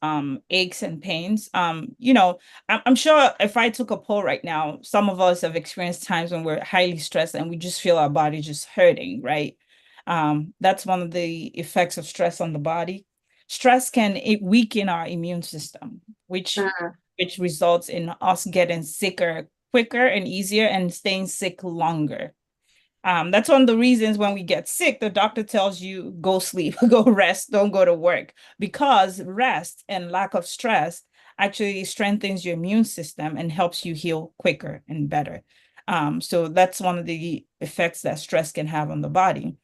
Speaker 3: aches and pains. You know, I'm sure if I took a poll right now, some of us have experienced times when we're highly stressed and we just feel our body just hurting, right? That's one of the effects of stress on the body. Stress can weaken our immune system, which results in us getting sicker quicker and easier and staying sick longer. That's one of the reasons when we get sick, the doctor tells you go sleep, go rest, don't go to work, because rest and lack of stress actually strengthens your immune system and helps you heal quicker and better. So that's one of the effects that stress can have on the body.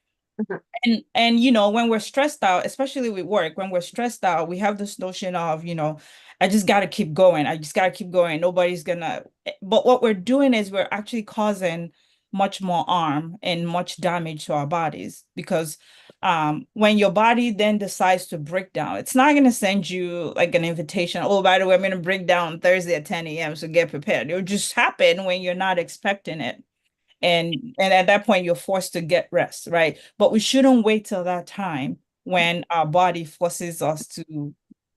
Speaker 3: And you know, when we're stressed out, especially with work, when we're stressed out, we have this notion of, you know, I just got to keep going. I just got to keep going. Nobody's gonna. But what we're doing is we're actually causing much more harm and much damage to our bodies, because when your body then decides to break down, it's not going to send you like an invitation. Oh, by the way, I'm going to break down Thursday at 10 a.m. So get prepared. It'll just happen when you're not expecting it. And at that point you're forced to get rest, right? But we shouldn't wait till that time when our body forces us to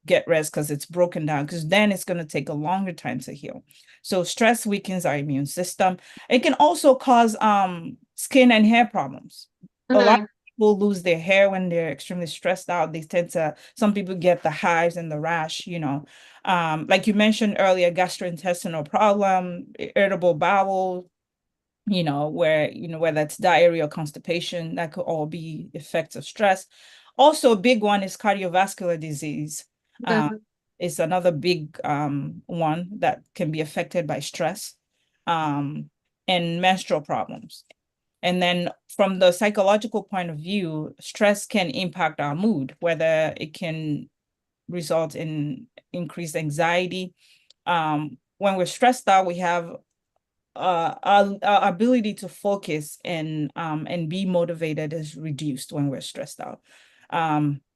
Speaker 3: get rest because it's broken down, because then it's going to take a longer time to heal. So stress weakens our immune system. It can also cause skin and hair problems. A lot of people lose their hair when they're extremely stressed out. They tend to, some people get the hives and the rash, you know. Like you mentioned earlier, gastrointestinal problem, irritable bowel, you know, where, you know, whether it's diarrhea or constipation, that could all be effects of stress. Also, a big one is cardiovascular disease. It's another big one that can be affected by stress, and menstrual problems. And then from the psychological point of view, stress can impact our mood, whether it can result in increased anxiety. When we're stressed out, we have our ability to focus and be motivated is reduced when we're stressed out.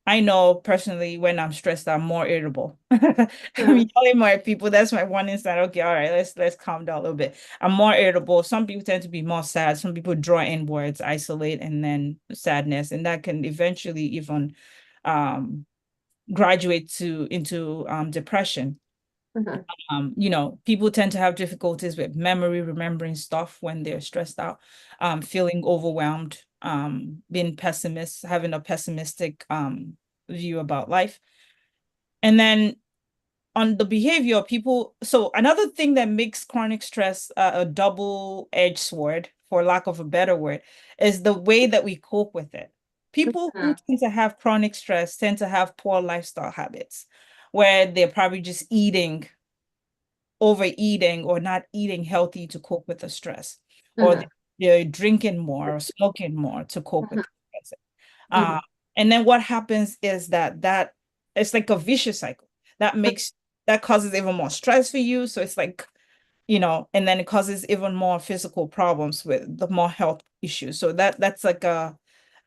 Speaker 3: I know personally when I'm stressed, I'm more irritable. I'm yelling more at people. That's my one insight. Okay, all right, let's calm down a little bit. I'm more irritable. Some people tend to be more sad. Some people draw inwards, isolate, and then sadness, and that can eventually even graduate into depression. You know, people tend to have difficulties with memory, remembering stuff when they're stressed out, feeling overwhelmed, being pessimist, having a pessimistic view about life. And then on the behavior of people. So another thing that makes chronic stress a double-edged sword, for lack of a better word, is the way that we cope with it. People who tend to have chronic stress tend to have poor lifestyle habits, where they're probably just overeating, or not eating healthy to cope with the stress, or they're drinking more or smoking more to cope with the stress. And then what happens is that it's like a vicious cycle that causes even more stress for you. So it's like, and then it causes even more physical problems with the more health issues. So that's like a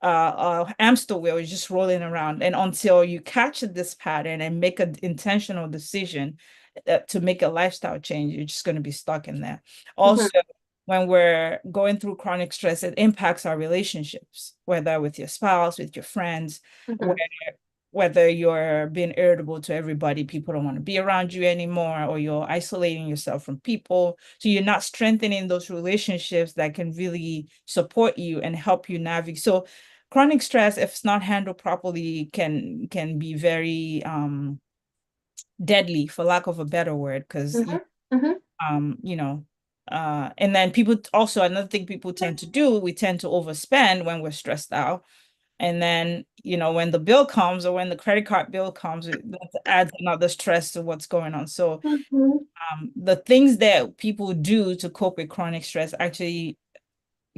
Speaker 3: hamster wheel is just rolling around. And until you catch this pattern and make an intentional decision to make a lifestyle change, you're just going to be stuck in there. Also, when we're going through chronic stress, it impacts our relationships, whether with your spouse, with your friends, whether you're being irritable to everybody, people don't want to be around you anymore, or you're isolating yourself from people. So you're not strengthening those relationships that can really support you and help you navigate. So chronic stress, if it's not handled properly, can be very deadly, for lack of a better word, because and then people also, another thing people tend to do, we tend to overspend when we're stressed out. And then, when the bill comes, or when the credit card bill comes, it adds another stress to what's going on. So the things that people do to cope with chronic stress actually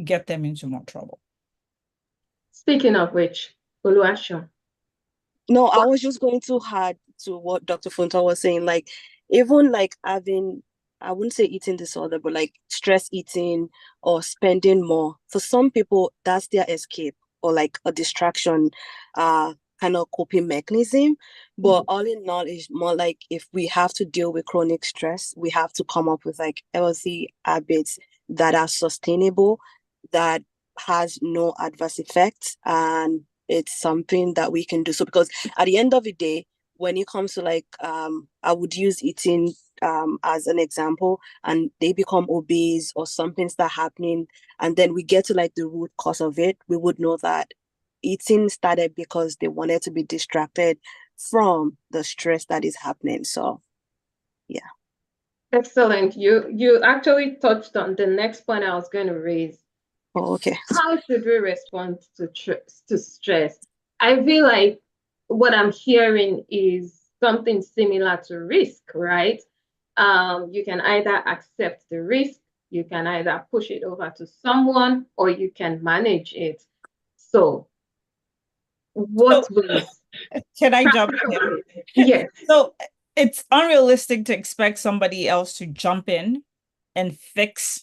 Speaker 3: get them into more trouble.
Speaker 1: Speaking of which, Oluwaseun.
Speaker 2: No, I was just going to add to what Dr. Funta was saying. Like, even like having, I wouldn't say eating disorder, but like stress eating or spending more. For some people, that's their escape, or like a distraction, kind of coping mechanism. But all in all, it's more like, if we have to deal with chronic stress, we have to come up with like healthy habits that are sustainable, that has no adverse effects, and it's something that we can do. So because at the end of the day, when it comes to like I would use eating as an example, and they become obese or something start happening, and then we get to like the root cause of it, we would know that eating started because they wanted to be distracted from the stress that is happening. So yeah.
Speaker 1: Excellent. You actually touched on the next point I was going to raise.
Speaker 2: Oh, okay.
Speaker 1: How should we respond to stress? I feel like what I'm hearing is something similar to risk, right? You can either accept the risk, you can either push it over to someone, or you can manage it. So what ways?
Speaker 3: Can I jump in?
Speaker 1: Yes.
Speaker 3: So it's unrealistic to expect somebody else to jump in and fix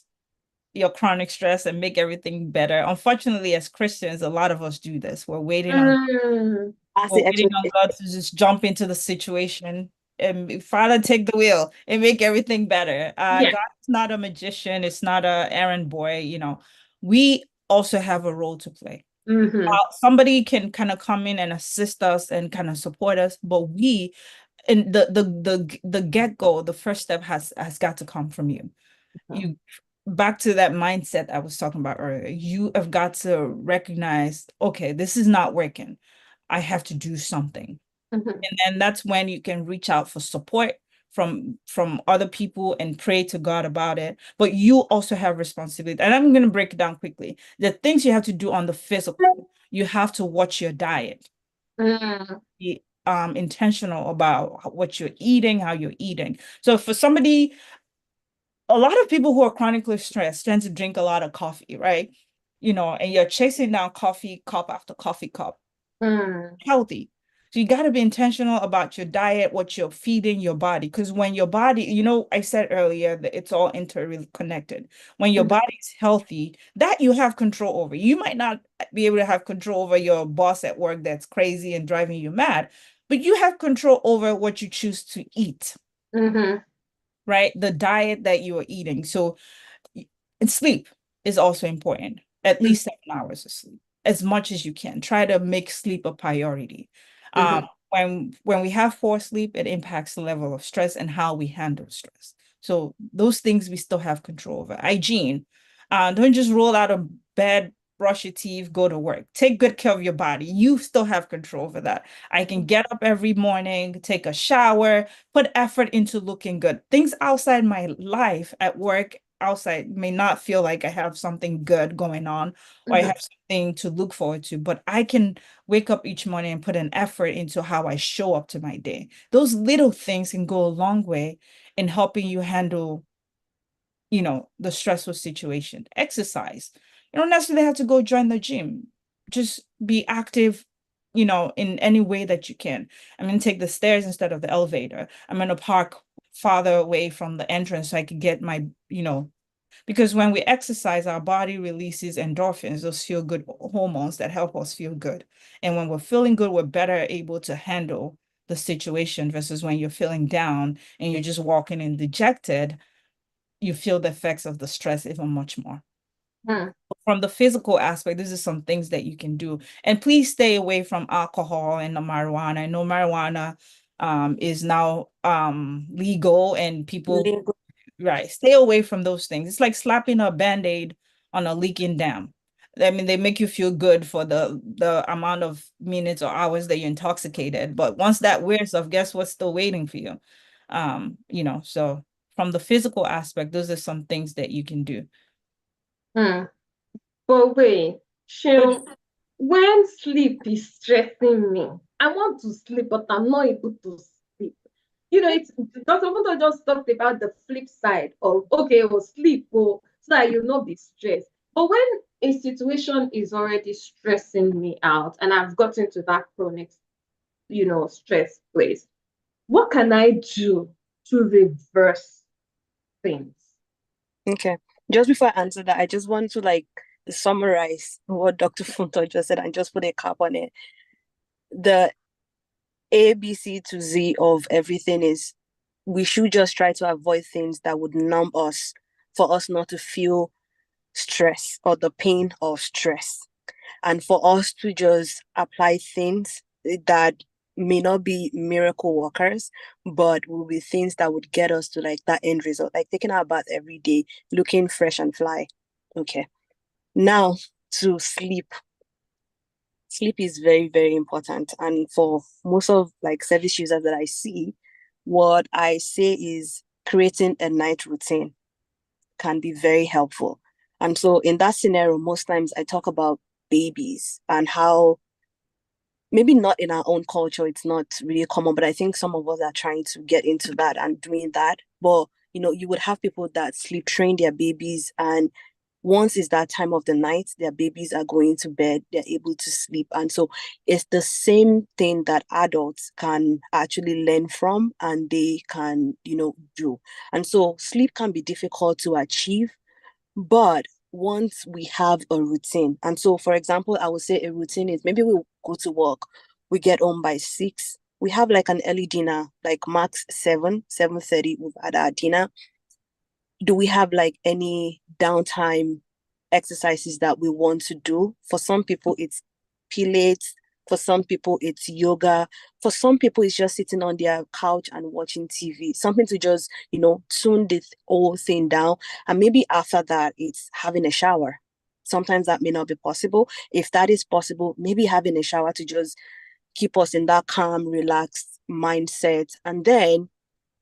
Speaker 3: your chronic stress and make everything better. Unfortunately, as Christians, a lot of us do this. We're waiting on God to just jump into the situation and Father, take the wheel and make everything better. God's not a magician. It's not a errand boy. We also have a role to play. Somebody can kind of come in and assist us and kind of support us, but we, and the get-go, the first step has got to come from you. You back to that mindset I was talking about earlier. You have got to recognize, okay, this is not working. I have to do something. And then that's when you can reach out for support from other people and pray to God about it. But you also have responsibility. And I'm going to break it down quickly. The things you have to do on the physical, you have to watch your diet. Be intentional about what you're eating, how you're eating. So for somebody, a lot of people who are chronically stressed tend to drink a lot of coffee, right? And you're chasing down coffee cup after coffee cup. Healthy. So you got to be intentional about your diet, what you're feeding your body. Because when your body, I said earlier that it's all interconnected. When your body is healthy, that you have control over. You might not be able to have control over your boss at work that's crazy and driving you mad, but you have control over what you choose to eat. Right? The diet that you are eating. So, and sleep is also important. At least 7 hours of sleep, as much as you can. Try to make sleep a priority. When we have poor sleep, it impacts the level of stress and how we handle stress. So those things we still have control over. Hygiene. Don't just roll out of bed brush your teeth, go to work. Take good care of your body. You still have control over that. I can get up every morning, take a shower, put effort into looking good. Things outside my life at work, outside, may not feel like I have something good going on or I have something to look forward to, but I can wake up each morning and put an effort into how I show up to my day. Those little things can go a long way in helping you handle, the stressful situation. Exercise. You don't necessarily have to go join the gym. Just be active, in any way that you can. I'm going to take the stairs instead of the elevator. I'm going to park farther away from the entrance so I can get my, because when we exercise, our body releases endorphins, those feel good hormones that help us feel good. And when we're feeling good, we're better able to handle the situation versus when you're feeling down and you're just walking in dejected, you feel the effects of the stress even much more. From the physical aspect, this is some things that you can do. And please stay away from alcohol and the marijuana. I know marijuana is now legal and people
Speaker 2: Legal.
Speaker 3: right, stay away from those things. It's like slapping a band-aid on a leaking dam. I mean, they make you feel good for the amount of minutes or hours that you're intoxicated, but once that wears off, guess what's still waiting for you? So from the physical aspect, those are some things that you can do.
Speaker 1: But wait, Shil, when sleep is stressing me, I want to sleep, but I'm not able to sleep. It's Dr. Mundo just talked about the flip side of okay, well, sleep, so that you'll not be stressed. But when a situation is already stressing me out and I've gotten to that chronic, stress place, what can I do to reverse things?
Speaker 2: Okay. Just before I answer that, I just want to summarize what Dr. Funto just said and just put a cap on it. The A, B, C to Z of everything is we should just try to avoid things that would numb us for us not to feel stress or the pain of stress. And for us to just apply things that may not be miracle workers, but will be things that would get us to that end result, like taking our bath every day, looking fresh and fly. Okay. Now to sleep. Sleep is very, very important. And for most of service users that I see, what I say is creating a night routine can be very helpful. And so in that scenario, most times I talk about babies and how maybe not in our own culture, it's not really common, but I think some of us are trying to get into that and doing that. But, you would have people that sleep train their babies, and once it's that time of the night, their babies are going to bed, they're able to sleep. And so it's the same thing that adults can actually learn from and they can, do. And so sleep can be difficult to achieve, but once we have a routine, and so for example, I would say a routine is maybe we'll go to work, we get home by 6, we have an early dinner, max 7:30, we've had our dinner. Do we have any downtime exercises that we want to do? For some people, it's Pilates. For some people, it's yoga. For some people, it's just sitting on their couch and watching TV. Something to just, tune this whole thing down. And maybe after that, it's having a shower. Sometimes that may not be possible. If that is possible, maybe having a shower to just keep us in that calm, relaxed mindset. And then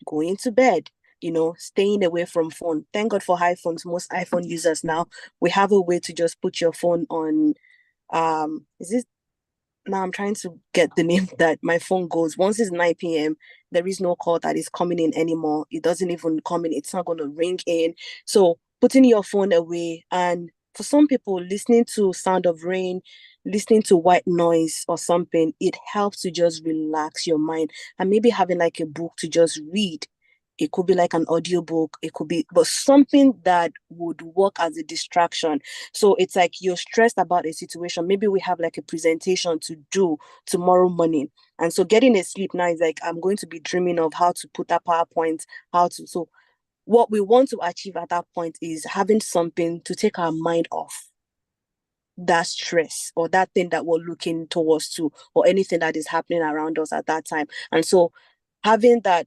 Speaker 2: going to bed, staying away from phone. Thank God for iPhones. Most iPhone users now, we have a way to just put your phone on, is it, now I'm trying to get the name that my phone goes. Once it's 9 p.m., there is no call that is coming in anymore. It doesn't even come in. It's not going to ring in. So putting your phone away, and for some people, listening to sound of rain, listening to white noise or something, it helps to just relax your mind. And maybe having a book to just read. It could be an audiobook, it could be, but something that would work as a distraction. So it's you're stressed about a situation. Maybe we have a presentation to do tomorrow morning. And so getting a sleep now is I'm going to be dreaming of how to put that PowerPoint, so what we want to achieve at that point is having something to take our mind off that stress or that thing that we're looking towards to, or anything that is happening around us at that time. And so having that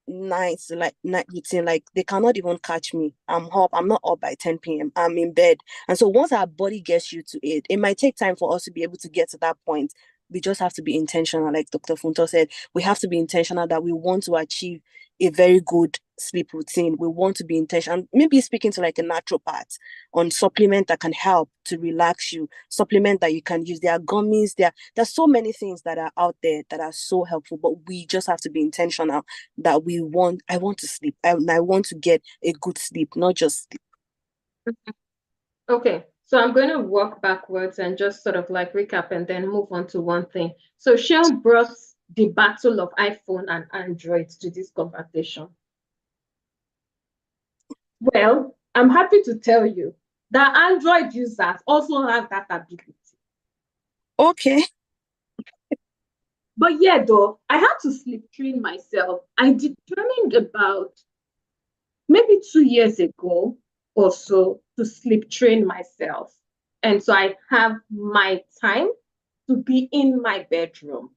Speaker 2: nights, like night routine, like they cannot even catch me. I'm not up by 10 p.m. I'm in bed. And so once our body gets used to it, it might take time for us to be able to get to that point. We just have to be intentional, like Dr. Funto said. We have to be intentional that we want to achieve a very good sleep routine. We want to be intentional. Maybe speaking to like a naturopath on supplement that can help to relax you, supplement that you can use. There are gummies, there's so many things that are out there that are so helpful, but we just have to be intentional that I want to sleep. I want to get a good sleep, not just sleep.
Speaker 1: Okay, so I'm going to walk backwards and just sort of like recap and then move on to one thing. So Sean brought the battle of iPhone and Android to this conversation. Well, I'm happy to tell you that Android users also have that ability.
Speaker 2: Okay.
Speaker 1: But yeah, though, I had to sleep train myself. I determined about maybe 2 years ago or so to sleep train myself. And so I have my time to be in my bedroom.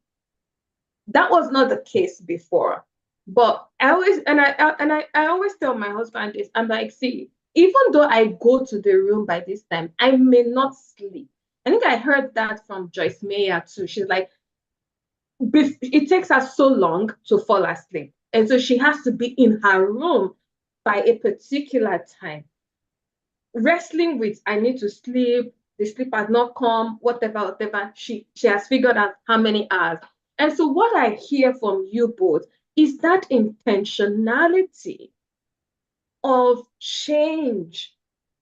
Speaker 1: That was not the case before. But I always tell my husband this. I'm like, see, even though I go to the room by this time, I may not sleep. I think I heard that from Joyce Meyer too. She's like, it takes her so long to fall asleep. And so she has to be in her room by a particular time. Wrestling with, I need to sleep, the sleep has not come, whatever. She has figured out how many hours. And so what I hear from you both is that intentionality of change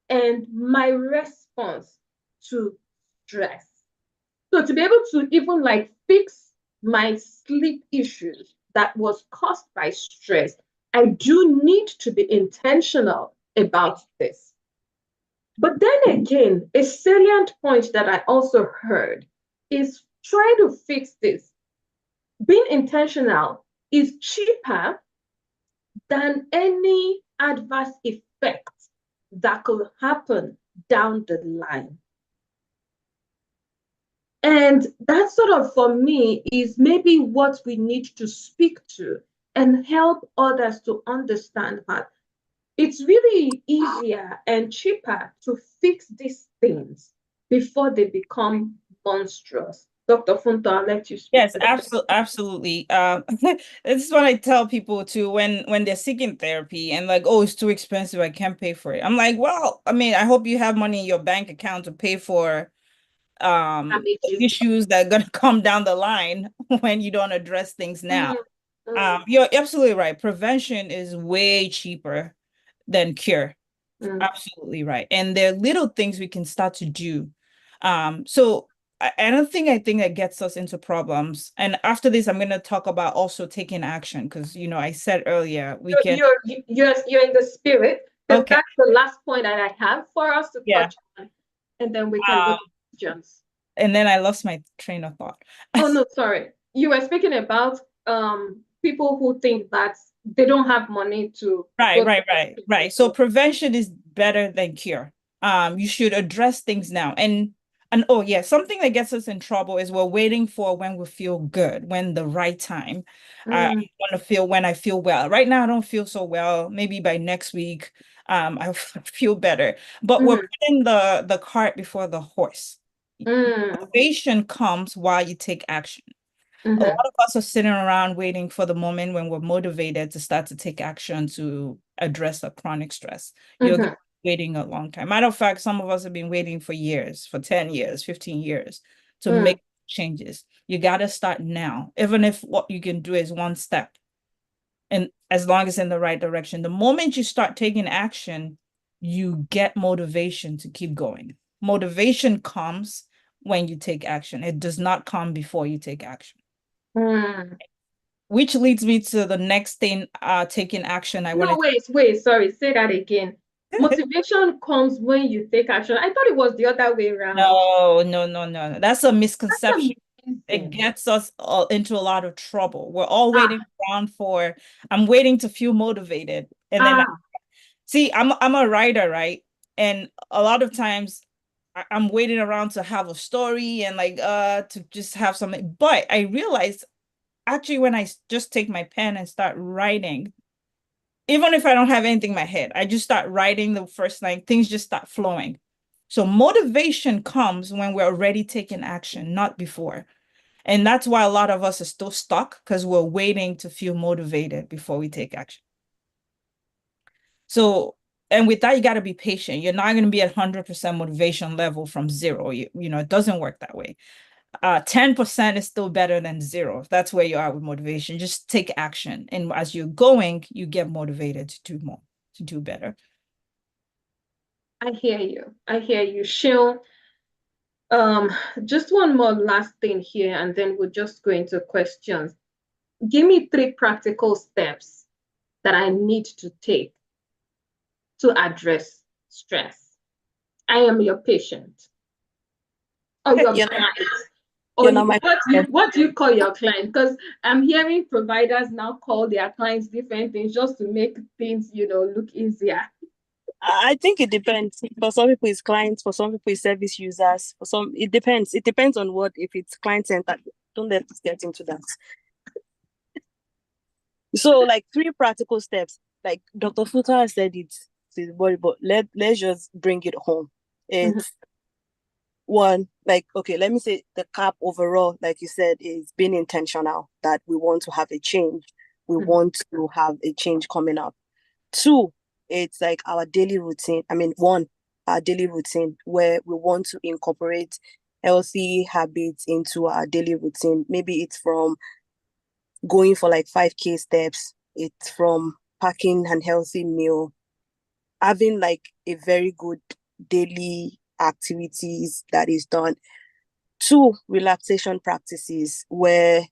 Speaker 1: and my response to stress. So to be able to even like fix my sleep issues that was caused by stress, I do need to be intentional about this. But then again, a salient point that I also heard is trying to fix this. Being intentional is cheaper than any adverse effect that could happen down the line. And that sort of, for me, is maybe what we need to speak to and help others to understand that it's really easier and cheaper to fix these things before they become monstrous. Dr. Funto, I'll let you speak.
Speaker 3: Yes, absolutely. This is what I tell people too when they're seeking therapy and like, oh, it's too expensive, I can't pay for it. I'm like, well, I mean, I hope you have money in your bank account to pay for issues that are gonna come down the line when you don't address things now. You're absolutely right. Prevention is way cheaper than cure. Absolutely right. And there are little things we can start to do. So I think that gets us into problems. And after this, I'm going to talk about also taking action because, you know, I said earlier,
Speaker 1: you're in the spirit.
Speaker 3: Okay.
Speaker 1: That's the last point that I have for us to touch on. And then we can go to questions.
Speaker 3: And then I lost my train of thought.
Speaker 1: Oh, no, sorry. You were speaking about people who think that they don't have money to.
Speaker 3: Right. So prevention is better than cure. You should address things now. And oh yeah, something that gets us in trouble is we're waiting for when we feel good, when the right time. I want to feel when I feel well. Right now, I don't feel so well. Maybe by next week, I feel better. But we're putting the cart before the horse. Motivation comes while you take action. A lot of us are sitting around waiting for the moment when we're motivated to start to take action to address the chronic stress. You're waiting a long time. Matter of fact, some of us have been waiting for years, for 10 years, 15 years to make changes. You got to start now, even if what you can do is one step. And as long as in the right direction, the moment you start taking action, you get motivation to keep going. Motivation comes when you take action. It does not come before you take action. Which leads me to the next thing, taking action.
Speaker 1: Wait, sorry, say that again. Motivation comes when you take action. I thought it was the other way around.
Speaker 3: No. That's a misconception. It gets us into a lot of trouble. We're all waiting around for, I'm waiting to feel motivated. And then, see, I'm a writer, right? And a lot of times I'm waiting around to have a story and like, to just have something. But I realized actually when I just take my pen and start writing, even if I don't have anything in my head, I just start writing the first line, things just start flowing. So motivation comes when we're already taking action, not before. And that's why a lot of us are still stuck, because we're waiting to feel motivated before we take action. So, and with that, you got to be patient. You're not going to be at 100% motivation level from zero. You know, it doesn't work that way. 10% is still better than zero. If that's where you are with motivation, just take action. And as you're going, you get motivated to do more, to do better.
Speaker 1: I hear you. I hear you, Shil. Just one more last thing here, and then we'll just go into questions. Give me 3 practical steps that I need to take to address stress. I am your patient or your client. Or what do you call your client? Because I'm hearing providers now call their clients different things just to make things, look easier.
Speaker 2: I think it depends. For some people, it's clients. For some people, it's service users. For some, it depends. It depends on what. If it's client-centered, don't let us get into that. So, like 3 practical steps. Like Dr. Futa said, it's but let's just bring it home. It's one, like, okay, let me say the cap overall, like you said, is being intentional that we want to have a change. We want to have a change coming up. 2, it's like our daily routine. Our daily routine where we want to incorporate healthy habits into our daily routine. Maybe it's from going for like 5K steps. It's from packing an healthy meal, having like a very good daily activities that is done. 2, relaxation practices where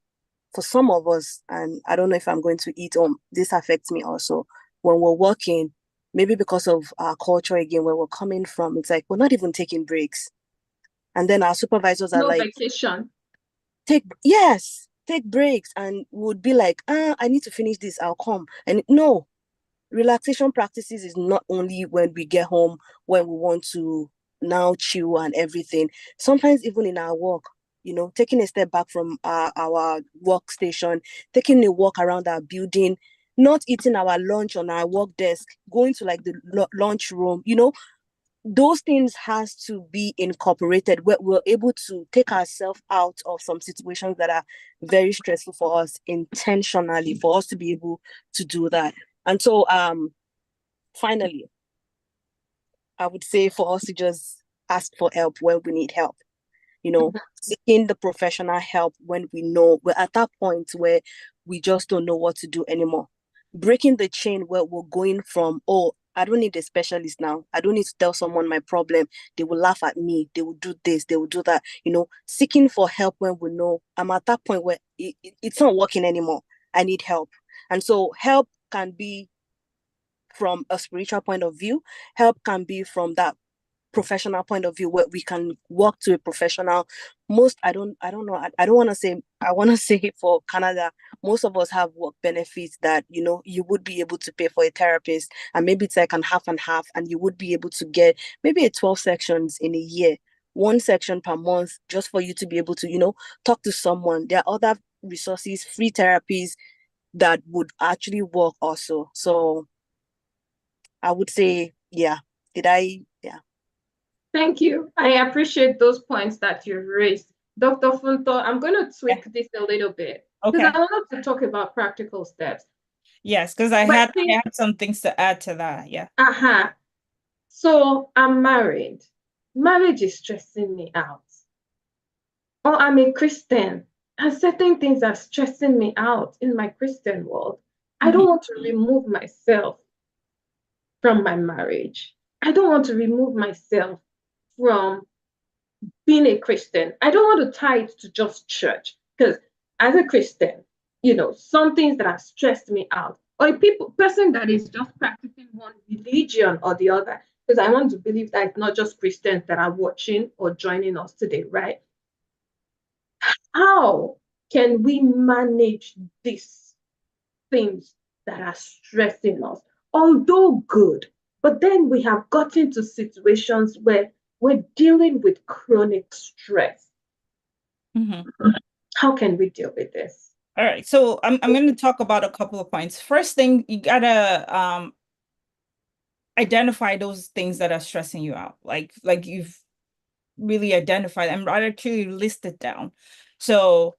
Speaker 2: for some of us, and I don't know if I'm going to eat this affects me also, when we're working, maybe because of our culture again, where we're coming from, it's like we're not even taking breaks. And then our supervisors are like,
Speaker 1: vacation.
Speaker 2: Take breaks, and would be like, I need to finish this, I'll come. And no, relaxation practices is not only when we get home, when we want to now chill and everything. Sometimes even in our work, taking a step back from our workstation, taking a walk around our building, not eating our lunch on our work desk, going to like the lunch room, those things has to be incorporated where we're able to take ourselves out of some situations that are very stressful for us intentionally, for us to be able to do that. And so finally, I would say for us to just ask for help when we need help, seeking the professional help when we know we're at that point where we just don't know what to do anymore. Breaking the chain where we're going from, I don't need a specialist now. I don't need to tell someone my problem. They will laugh at me. They will do this. They will do that. Seeking for help when we know I'm at that point where it's not working anymore. I need help. And so help can be from a spiritual point of view. Help can be from that professional point of view where we can walk to a professional. I want to say for Canada, most of us have work benefits that you would be able to pay for a therapist, and maybe it's like an half and half, and you would be able to get maybe 12 sections in a year, 1 section per month, just for you to be able to talk to someone. There are other resources, free therapies that would actually work also. So I would say, yeah.
Speaker 1: Thank you. I appreciate those points that you've raised. Dr. Funto, I'm going to tweak this a little bit.
Speaker 3: Okay.
Speaker 1: Because I wanted to talk about practical steps.
Speaker 3: Yes, because I had some things to add to that. Yeah.
Speaker 1: So I'm married. Marriage is stressing me out. Or I'm a Christian, and certain things are stressing me out in my Christian world. I don't want to remove myself from my marriage. I don't want to remove myself from being a Christian. I don't want to tie it to just church, because as a Christian, some things that have stressed me out, or a person that is just practicing one religion or the other, because I want to believe that it's not just Christians that are watching or joining us today, right? How can we manage these things that are stressing us? Although good, but then we have gotten to situations where we're dealing with chronic stress. How can we deal with this?
Speaker 3: All right. So I'm going to talk about a couple of points. First thing, you gotta identify those things that are stressing you out. Like you've really identified and actually list it down. So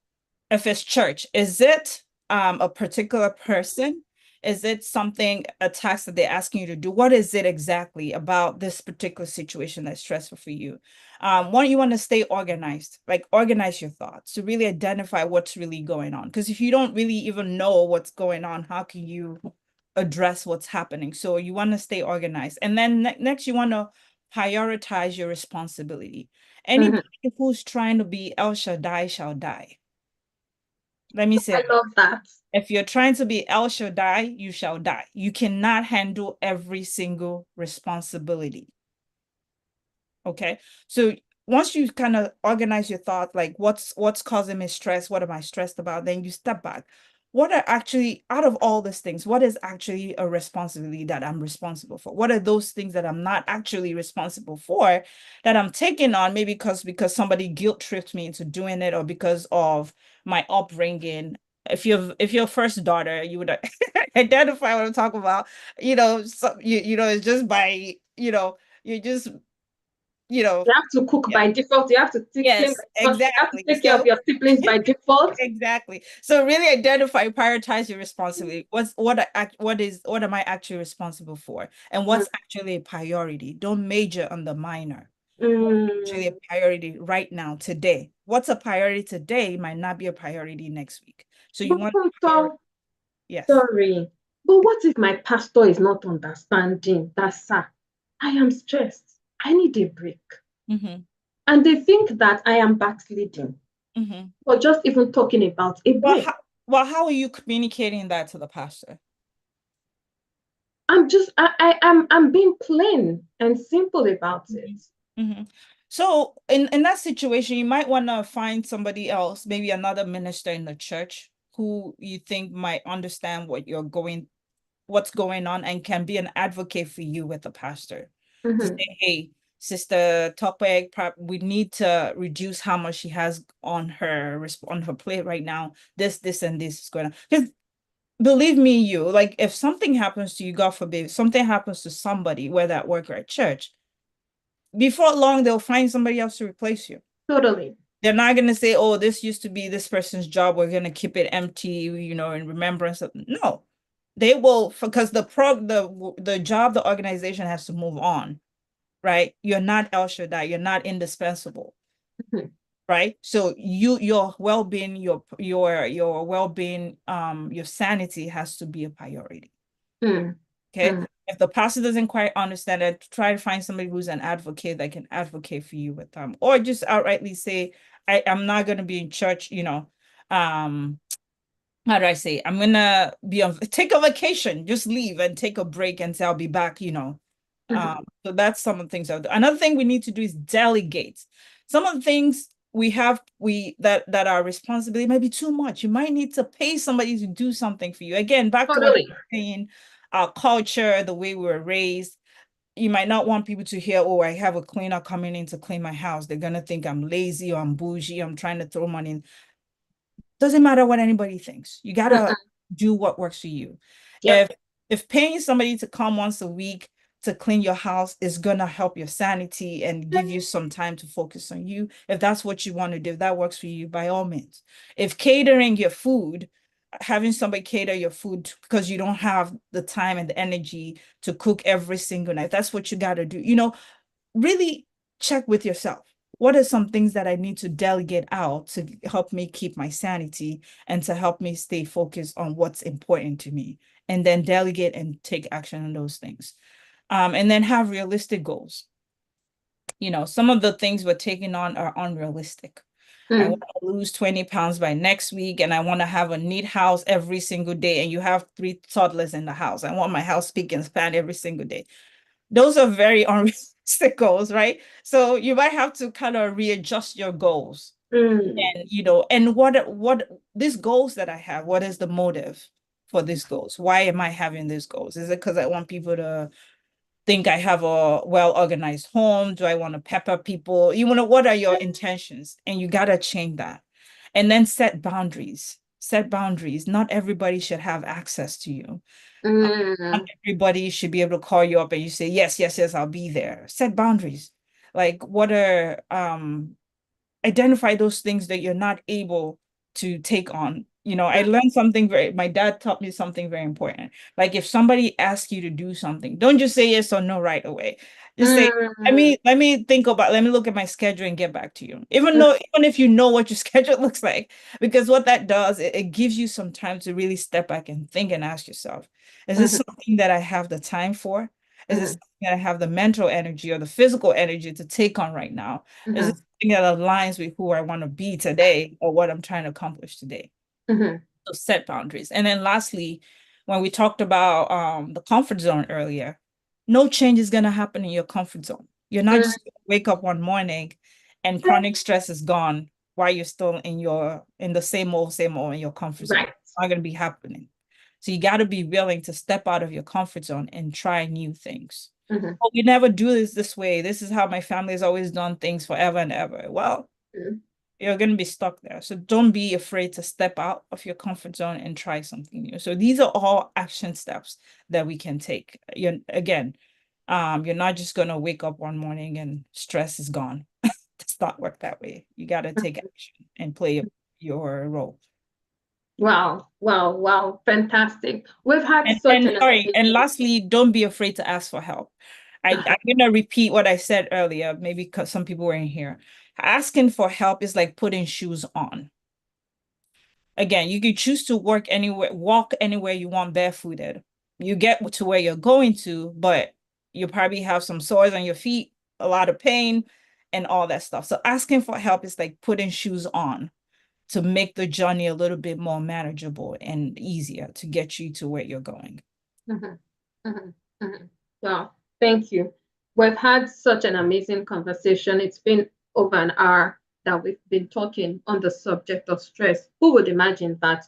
Speaker 3: if it's church, is it a particular person? Is it something, a task that they're asking you to do? What is it exactly about this particular situation that's stressful for you? One, you want to stay organized, like organize your thoughts to really identify what's really going on. Because if you don't really even know what's going on, how can you address what's happening? So you want to stay organized. And then next, you want to prioritize your responsibility. Anybody who's trying to be El Shaddai shall die. Let me say,
Speaker 1: I love that.
Speaker 3: if you're trying to be El Shaddai, you shall die. You cannot handle every single responsibility. Okay. So once you kind of organize your thought, like what's causing me stress? What am I stressed about? Then you step back. What are actually, out of all these things, what is actually a responsibility that I'm responsible for? What are those things that I'm not actually responsible for that I'm taking on, maybe because somebody guilt tripped me into doing it, or because of my upbringing? If you're first daughter, you would identify what I'm talking about. So it's just by, you just, you know,
Speaker 1: You have to cook
Speaker 3: yeah.
Speaker 1: by default. You have to clean by
Speaker 3: Yes,
Speaker 1: default. You have to
Speaker 3: exactly.
Speaker 1: take care of
Speaker 3: So
Speaker 1: your siblings by default.
Speaker 3: exactly. So really identify, prioritize your responsibility. What am I actually responsible for? And what's actually a priority? Don't major on the minor. Actually a priority right now, today. What's a priority today might not be a priority next week. So you want to, yes.
Speaker 1: Sorry. But what if my pastor is not understanding that, sir, I am stressed. I need a break. And they think that I am backsliding. Or just even talking about a break.
Speaker 3: How are you communicating that to the pastor?
Speaker 1: I'm being plain and simple about it.
Speaker 3: So in that situation, you might want to find somebody else, maybe another minister in the church who you think might understand what's going on, and can be an advocate for you with the pastor. To say, hey, Sister Tokwe, we need to reduce how much she has on her plate right now. This, and this is going on. Because believe me, like if something happens to you, God forbid, something happens to somebody, whether at work or at church, before long, they'll find somebody else to replace you.
Speaker 1: Totally.
Speaker 3: They're not going to say, oh, this used to be this person's job, we're going to keep it empty, in remembrance of. No, they will, because the job, the organization has to move on, right? You're not El Shaddai, you're not indispensable, right? So your well-being, your well-being, your sanity has to be a priority. Okay. If the pastor doesn't quite understand it, try to find somebody who's an advocate that can advocate for you with them, or just outrightly say, I'm not going to be in church, how do I say, I'm going to take a vacation, just leave and take a break and say, I'll be back, so that's some of the things. Another thing we need to do is delegate. Some of the things that are responsibility might be too much. You might need to pay somebody to do something for you. Again, back to what I'm saying, our culture, the way we were raised. You might not want people to hear, oh, I have a cleaner coming in to clean my house. They're gonna think I'm lazy or I'm bougie, I'm trying to throw money in. Doesn't matter what anybody thinks. You gotta do what works for you. Yep. If paying somebody to come once a week to clean your house is gonna help your sanity and give you some time to focus on you, if that's what you want to do, if that works for you, by all means. If catering your food, having somebody cater your food because you don't have the time and the energy to cook every single night, that's what you got to do. Really check with yourself. What are some things that I need to delegate out to help me keep my sanity and to help me stay focused on what's important to me? And then delegate and take action on those things. And then have realistic goals. Some of the things we're taking on are unrealistic. I want to lose 20 pounds by next week, and I want to have a neat house every single day. And you have 3 toddlers in the house. I want my house spick and span every single day. Those are very unrealistic goals, right? So you might have to kind of readjust your goals. And what these goals that I have, what is the motive for these goals? Why am I having these goals? Is it because I want people to think I have a well-organized home? Do I want to pepper people? What are your intentions? And you got to change that. And then set boundaries. Set boundaries. Not everybody should have access to you.
Speaker 1: Mm.
Speaker 3: Not everybody should be able to call you up and you say, yes, yes, yes, I'll be there. Set boundaries. Like what are identify those things that you're not able to take on. I learned something my dad taught me something very important. Like if somebody asks you to do something, don't just say yes or no right away. Just say, let me look at my schedule and get back to you. Even if you know what your schedule looks like, because what that does, it gives you some time to really step back and think and ask yourself, is this something that I have the time for? Is this something that I have the mental energy or the physical energy to take on right now? Is this something that aligns with who I want to be today or what I'm trying to accomplish today? So set boundaries. And then lastly, when we talked about the comfort zone earlier, no change is going to happen in your comfort zone. You're not just going to wake up one morning and chronic stress is gone while you're still in the same old in your comfort zone.
Speaker 1: Right.
Speaker 3: It's not going to be happening. So you got to be willing to step out of your comfort zone and try new things. Oh, we never do this way. This is how my family has always done things forever and ever. Well, you're going to be stuck there. So don't be afraid to step out of your comfort zone and try something new. So these are all action steps that we can take. You're not just going to wake up one morning and stress is gone. It's not work that way. You got to take action and play your role.
Speaker 1: Wow. Fantastic. We've had
Speaker 3: and lastly, don't be afraid to ask for help. I'm going to repeat what I said earlier, maybe because some people weren't here. Asking for help is like putting shoes on. Again, you can choose to walk anywhere you want barefooted. You get to where you're going to, but you probably have some sores on your feet, a lot of pain, and all that stuff. So asking for help is like putting shoes on to make the journey a little bit more manageable and easier to get you to where you're going.
Speaker 1: Wow, thank you. We've had such an amazing conversation. It's been over an hour that we've been talking on the subject of stress. Who would imagine that,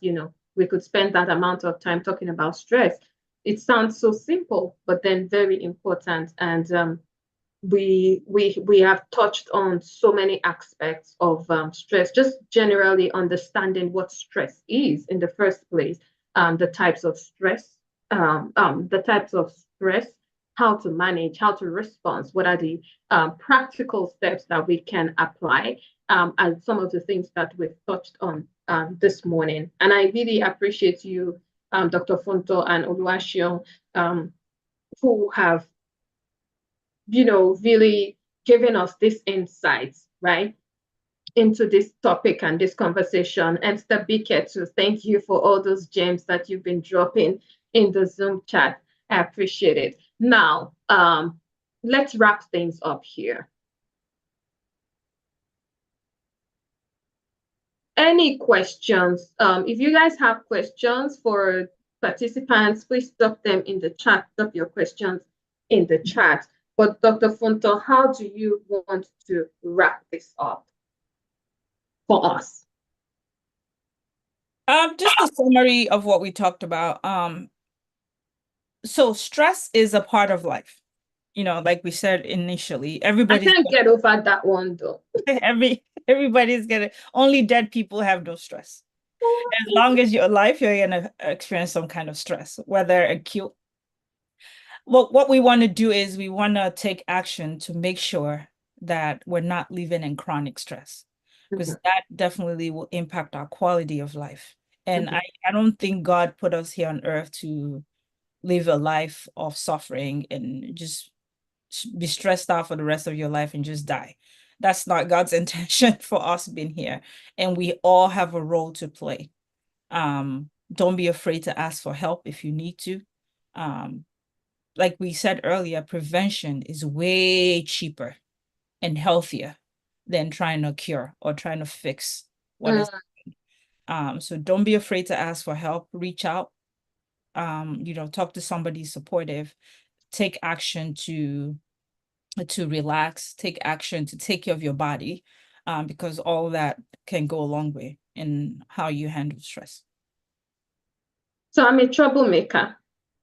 Speaker 1: we could spend that amount of time talking about stress? It sounds so simple, but then very important. And we have touched on so many aspects of stress, just generally understanding what stress is in the first place, the types of stress, how to manage, how to respond, what are the practical steps that we can apply, and some of the things that we've touched on this morning. And I really appreciate you, Dr. Funto and Oluwaseun, who have really giving us this insights, right, into this topic and this conversation. And Stabike, too, thank you for all those gems that you've been dropping in the Zoom chat. I appreciate it. Now, let's wrap things up here. Any questions? If you guys have questions for participants, please drop them in the chat. Drop your questions in the chat. But Dr. Funto, how do you want to wrap this up for us?
Speaker 3: Just a summary of what we talked about. So stress is a part of life. Like we said initially, I
Speaker 1: can't get over that one though.
Speaker 3: Everybody's gonna, only dead people have no stress. As long as you're alive, you're gonna experience some kind of stress, whether acute. Well, what we want to do is we want to take action to make sure that we're not living in chronic stress, because that definitely will impact our quality of life. And I don't think God put us here on earth to live a life of suffering and just be stressed out for the rest of your life and just die. That's not God's intention for us being here. And we all have a role to play. Don't be afraid to ask for help if you need to. Like we said earlier, prevention is way cheaper and healthier than trying to cure or trying to fix what is happening. So don't be afraid to ask for help. Reach out. Talk to somebody supportive. Take action to relax. Take action to take care of your body, because all that can go a long way in how you handle stress.
Speaker 1: So I'm a troublemaker.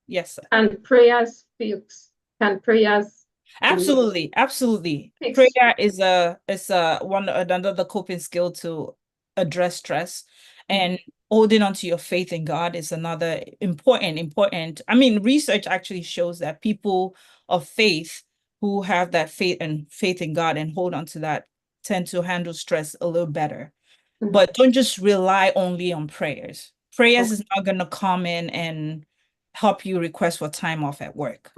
Speaker 3: Yes, sir.
Speaker 1: And prayers fix. Can prayers?
Speaker 3: Absolutely. Prayer is another coping skill to address stress. And holding on to your faith in God is another important. I mean, research actually shows that people of faith who have that faith in God and hold on to that tend to handle stress a little better. But don't just rely only on prayers. Prayers is not going to come in and help you request for time off at work,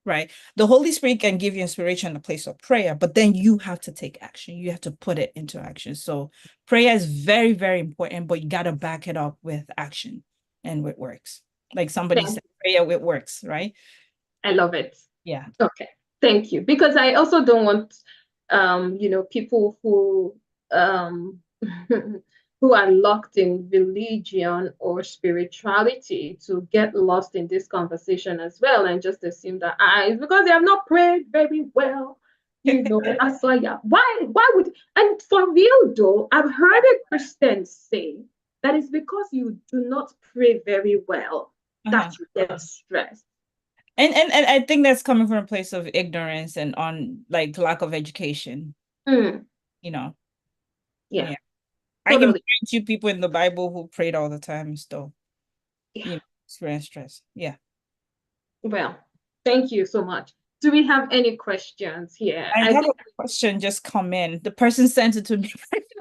Speaker 3: right? The Holy Spirit can give you inspiration in a place of prayer, but then you have to take action. You have to put it into action. So prayer is very, very important, but you got to back it up with action and with works. Like somebody said, prayer with works, right?
Speaker 1: I love it.
Speaker 3: Yeah.
Speaker 1: Okay. Thank you. Because I also don't want, people who who are locked in religion or spirituality to get lost in this conversation as well and just assume that it's because they have not prayed very well. That's why. Yeah. Why would? And for real though, I've heard a Christian say that it's because you do not pray very well that you get stressed.
Speaker 3: And I think that's coming from a place of ignorance and on like lack of education.
Speaker 1: Yeah.
Speaker 3: Yeah.
Speaker 1: Totally.
Speaker 3: I can point you people in the Bible who prayed all the time and still experience stress. Yeah.
Speaker 1: Well, thank you so much. Do we have any questions here?
Speaker 3: I have a question just come in. The person sent it to me.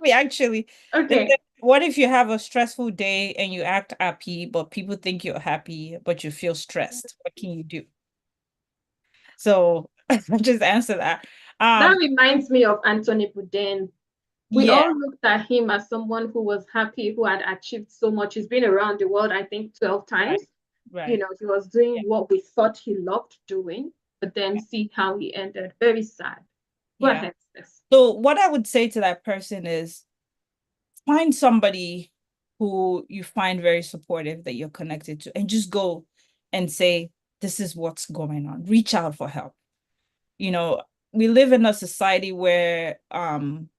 Speaker 3: We actually.
Speaker 1: Okay.
Speaker 3: Said, what if you have a stressful day and you act happy, but people think you're happy, but you feel stressed? What can you do? So just answer that.
Speaker 1: That reminds me of Anthony Bourdain. We all looked at him as someone who was happy, who had achieved so much. He's been around the world, I think, 12 times.
Speaker 3: Right.
Speaker 1: He was doing what we thought he loved doing, but then see how he ended. Very sad. Go ahead.
Speaker 3: So what I would say to that person is find somebody who you find very supportive that you're connected to and just go and say, this is what's going on. Reach out for help. We live in a society where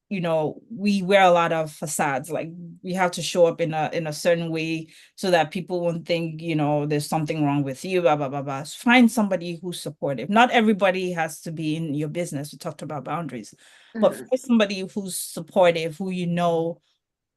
Speaker 3: we wear a lot of facades. Like we have to show up in a certain way so that people won't think there's something wrong with you, blah blah blah blah. Find somebody who's supportive. Not everybody has to be in your business. We talked about boundaries, but find somebody who's supportive, who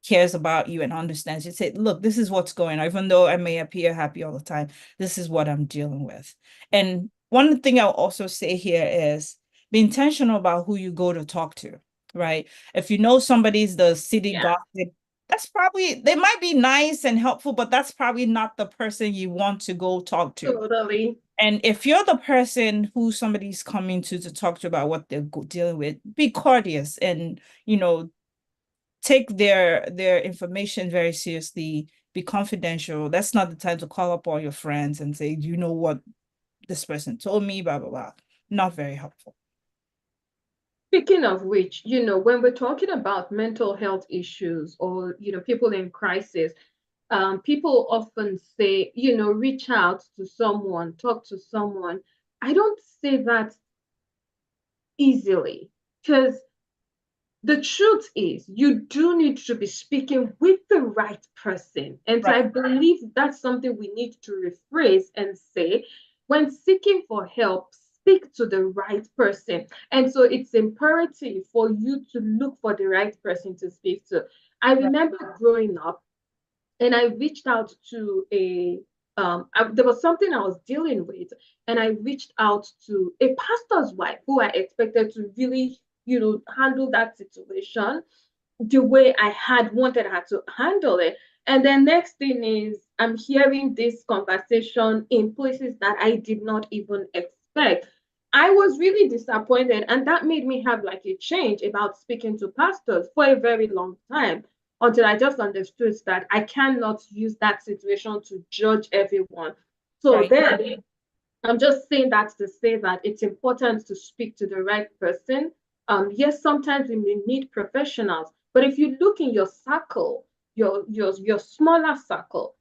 Speaker 3: cares about you and understands you. Say, look, this is what's going on. Even though I may appear happy all the time, this is what I'm dealing with. And one thing I'll also say here is be intentional about who you go to talk to, right? If you know somebody's the city gossip, that's probably, they might be nice and helpful, but that's probably not the person you want to go talk to.
Speaker 1: Totally.
Speaker 3: And if you're the person who somebody's coming to talk to about what they're dealing with, be courteous and, take their information very seriously, be confidential. That's not the time to call up all your friends and say, you know what this person told me, blah, blah, blah. Not very helpful.
Speaker 1: Speaking of which, when we're talking about mental health issues or, people in crisis, people often say, reach out to someone, talk to someone. I don't say that easily because the truth is you do need to be speaking with the right person. And right. I believe that's something we need to rephrase and say, when seeking for help, speak to the right person. And so it's imperative for you to look for the right person to speak to. I remember growing up and I reached out to there was something I was dealing with, and I reached out to a pastor's wife who I expected to really handle that situation the way I had wanted her to handle it. And then next thing is I'm hearing this conversation in places that I did not even expect. I was really disappointed, and that made me have like a change about speaking to pastors for a very long time until I just understood that I cannot use that situation to judge everyone. So then I'm just saying that to say that it's important to speak to the right person. Yes, sometimes we may need professionals, but if you look in your circle, your smaller circle,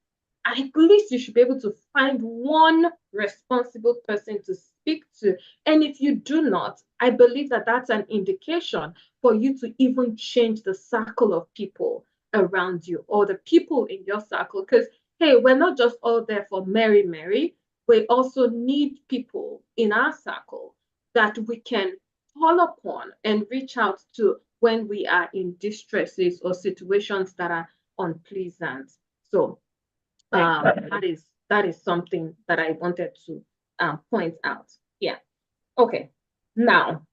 Speaker 1: at least you should be able to find one responsible person to speak to. And if you do not, I believe that that's an indication for you to even change the circle of people around you or the people in your circle. Because, hey, we're not just all there for Mary. We also need people in our circle that we can call upon and reach out to when we are in distresses or situations that are unpleasant. So
Speaker 3: Right.
Speaker 1: that is something that I wanted to point out. Yeah. Okay. Now,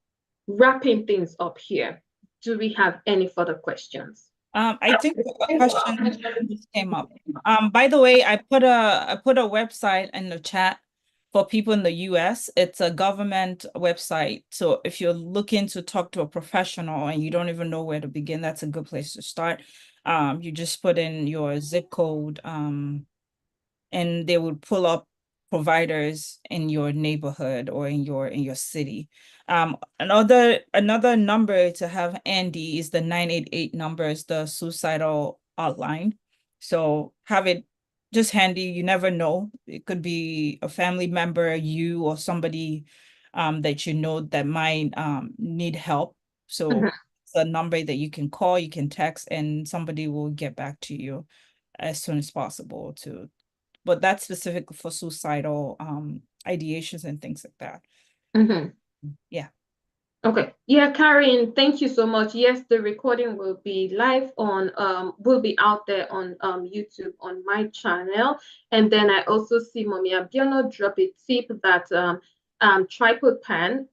Speaker 1: wrapping things up here. Do we have any further questions?
Speaker 3: I think a question just came up. By the way, I put a website in the chat for people in the US. It's a government website. So if you're looking to talk to a professional and you don't even know where to begin, that's a good place to start. You just put in your zip code, and they would pull up providers in your neighborhood or in your city. Another number to have handy is the 988 number, is the suicidal hotline. So have it just handy. You never know. It could be a family member, you, or somebody that you know that might need help. So it's a number that you can call, you can text, and somebody will get back to you as soon as possible to, but that's specific for suicidal ideations and things like that.
Speaker 1: Mm-hmm.
Speaker 3: Yeah.
Speaker 1: Okay. Yeah, Karen, thank you so much. Yes, the recording will be live on will be out there on YouTube on my channel. And then I also see Mommy Abiono drop a tip that tryptophan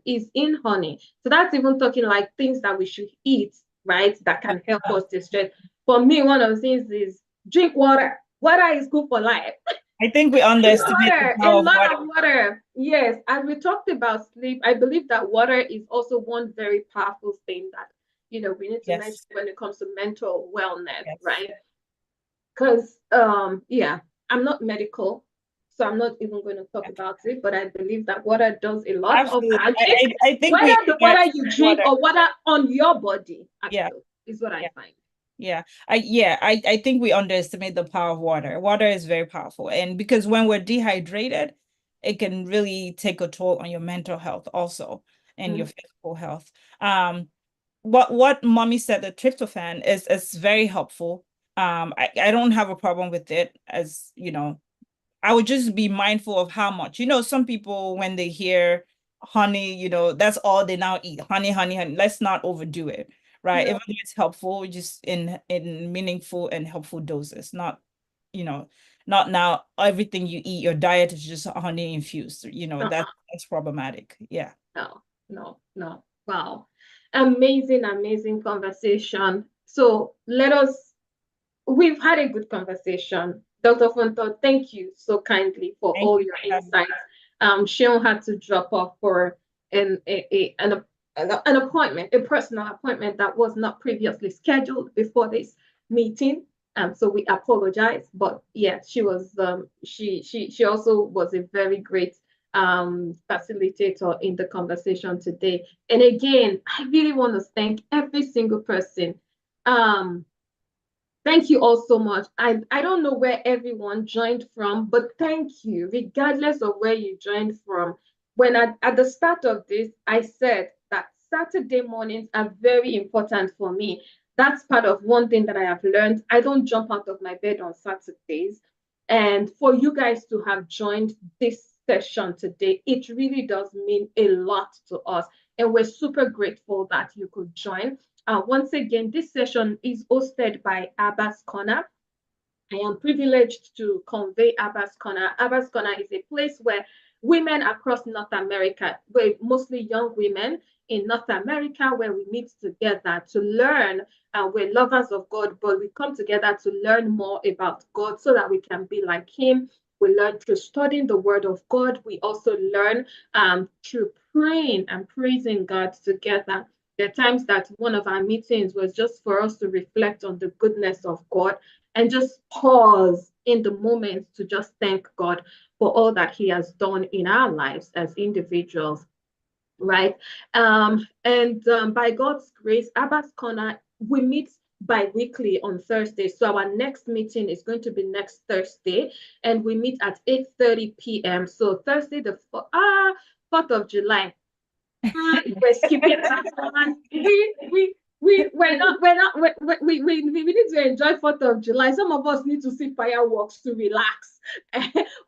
Speaker 1: is in honey. So that's even talking like things that we should eat, right? That can help us distress. For me, one of the things is drink water. Water is good for life.
Speaker 3: I think we underestimate the
Speaker 1: Water, a
Speaker 3: power of
Speaker 1: lot
Speaker 3: water.
Speaker 1: of water. Yes, and we talked about sleep. I believe that water is also one very powerful thing that we need to mention
Speaker 3: Yes.
Speaker 1: when it comes to mental wellness,
Speaker 3: Yes.
Speaker 1: right? Because yeah, I'm not medical, so I'm not even going to talk about it. But I believe that water does a lot
Speaker 3: Absolutely.
Speaker 1: of magic.
Speaker 3: I think
Speaker 1: Whether the water you
Speaker 3: underestimate
Speaker 1: drink
Speaker 3: water.
Speaker 1: or water on your body,
Speaker 3: Yeah.
Speaker 1: actually, is what I
Speaker 3: Yeah.
Speaker 1: find.
Speaker 3: Yeah, I think we underestimate the power of water. Water is very powerful, and because when we're dehydrated, it can really take a toll on your mental health also and your physical health. What mommy said, the tryptophan is very helpful. I don't have a problem with it, as you know. I would just be mindful of how much. Some people, when they hear honey, that's all they now eat. Honey, honey, honey. Let's not overdo it, right?
Speaker 1: Yeah.
Speaker 3: Even though it's helpful, just in meaningful and helpful doses, not, not now everything you eat, your diet is just honey infused. That's problematic. Yeah.
Speaker 1: No. Wow. Amazing conversation. So we've had a good conversation. Dr. Fonto, thank you so kindly for
Speaker 3: Thank
Speaker 1: all
Speaker 3: you
Speaker 1: your
Speaker 3: for having me.
Speaker 1: insights. Sean had to drop off for an appointment, a personal appointment that was not previously scheduled before this meeting. So we apologize, but yeah, she also was a very great facilitator in the conversation today. And again, I really want to thank every single person. Thank you all so much. I don't know where everyone joined from, but thank you, regardless of where you joined from. When at the start of this, I said that Saturday mornings are very important for me. That's part of one thing that I have learned. I don't jump out of my bed on Saturdays. And for you guys to have joined this session today, it really does mean a lot to us. And we're super grateful that you could join. Once again, this session is hosted by Abba's Corner. I am privileged to convey Abba's Corner. Abba's Corner is a place where women across North America, mostly young women in North America, where we meet together to learn. We're lovers of God, but we come together to learn more about God so that we can be like Him. We learn through studying the Word of God. We also learn through praying and praising God together. There are times that one of our meetings was just for us to reflect on the goodness of God and just pause in the moment to just thank God for all that He has done in our lives as individuals, right? And by God's grace, Abba's Corner, we meet bi-weekly on Thursday. So our next meeting is going to be next Thursday, and we meet at 8:30 p.m. So Thursday, the 4th of July. We're skipping that one. We need to enjoy 4th of July. Some of us need to see fireworks to relax,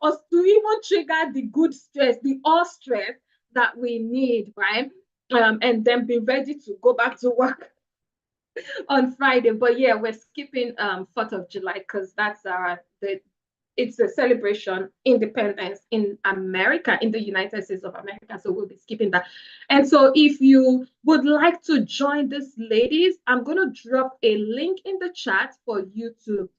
Speaker 1: or to even trigger the good stress, the all stress that we need, right? And then be ready to go back to work on Friday. But yeah, we're skipping 4th of July because that's it's a celebration independence in America, in the United States of America. So we'll be skipping that. And so if you would like to join these ladies, I'm going to drop a link in the chat for you to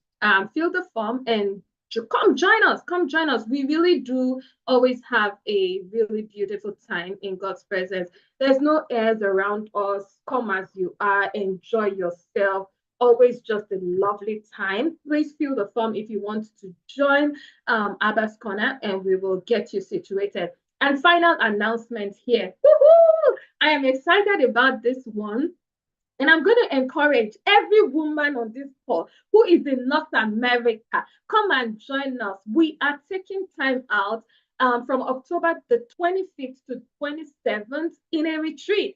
Speaker 1: fill the form and come join us. Come join us. We really do always have a really beautiful time in God's presence. There's no airs around us. Come as you are. Enjoy yourself. Always just a lovely time. Please fill the form if you want to join Abba's Corner, and we will get you situated. And final announcement here. Woohoo! I am excited about this one. And I'm going to encourage every woman on this call who is in North America, come and join us. We are taking time out from October the 25th to 27th in a retreat.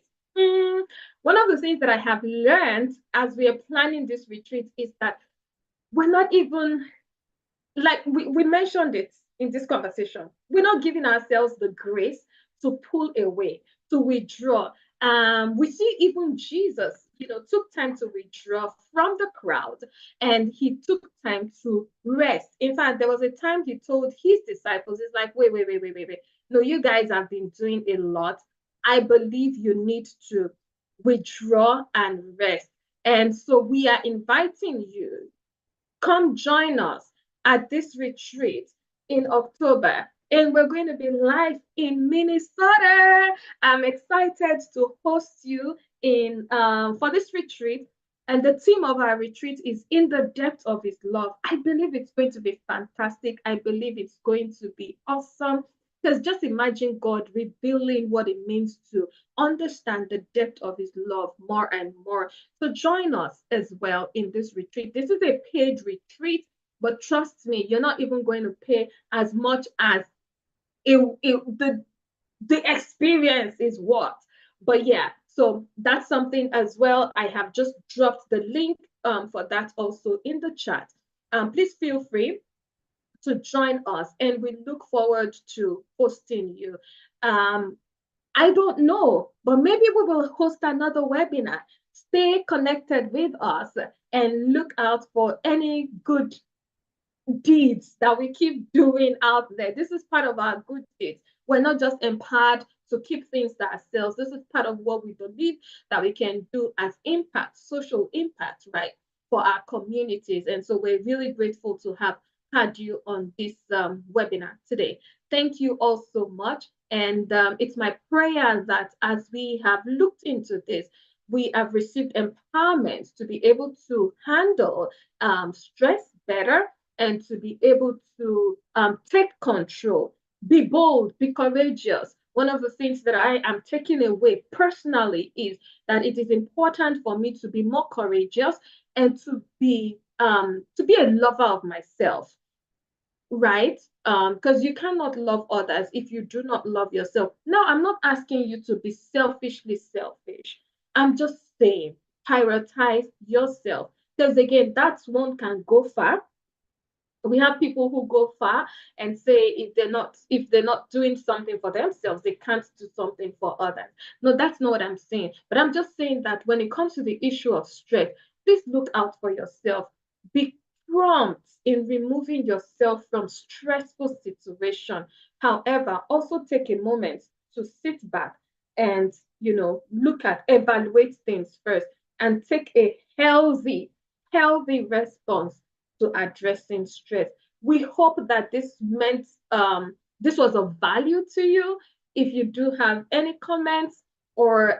Speaker 1: One of the things that I have learned as we are planning this retreat is that we're not even, like we mentioned it in this conversation, we're not giving ourselves the grace to pull away, to withdraw. We see even Jesus, took time to withdraw from the crowd, and he took time to rest. In fact, there was a time he told his disciples, it's like, wait. No, you guys have been doing a lot. I believe you need to withdraw and rest. And so we are inviting you, come join us at this retreat in October. And we're going to be live in Minnesota. I'm excited to host you for this retreat. And the theme of our retreat is In the Depth of His Love. I believe it's going to be fantastic. I believe it's going to be awesome. Because just imagine God revealing what it means to understand the depth of his love more and more. So join us as well in this retreat. This is a paid retreat, but trust me, you're not even going to pay as much as the experience is worth. But yeah, so that's something as well. I have just dropped the link for that also in the chat. Please feel free to join us, and we look forward to hosting you. I don't know, but maybe we will host another webinar. Stay connected with us and look out for any good deeds that we keep doing out there. This is part of our good deeds. We're not just empowered to keep things to ourselves. This is part of what we believe that we can do as impact, social impact, right, for our communities. And so we're really grateful to have had you on this webinar today. Thank you all so much. And it's my prayer that as we have looked into this, we have received empowerment to be able to handle stress better and to be able to take control, be bold, be courageous. One of the things that I am taking away personally is that it is important for me to be more courageous and to be a lover of myself, right? Because you cannot love others if you do not love yourself. Now, I'm not asking you to be selfishly selfish. I'm just saying, prioritize yourself. Because again, that's one can go far. We have people who go far and say if they're not doing something for themselves, they can't do something for others. No, that's not what I'm saying. But I'm just saying that when it comes to the issue of stress, please look out for yourself. Be prompt in removing yourself from stressful situation. However, also take a moment to sit back and evaluate things first and take a healthy response to addressing stress. We hope that this was of value to you. If you do have any comments or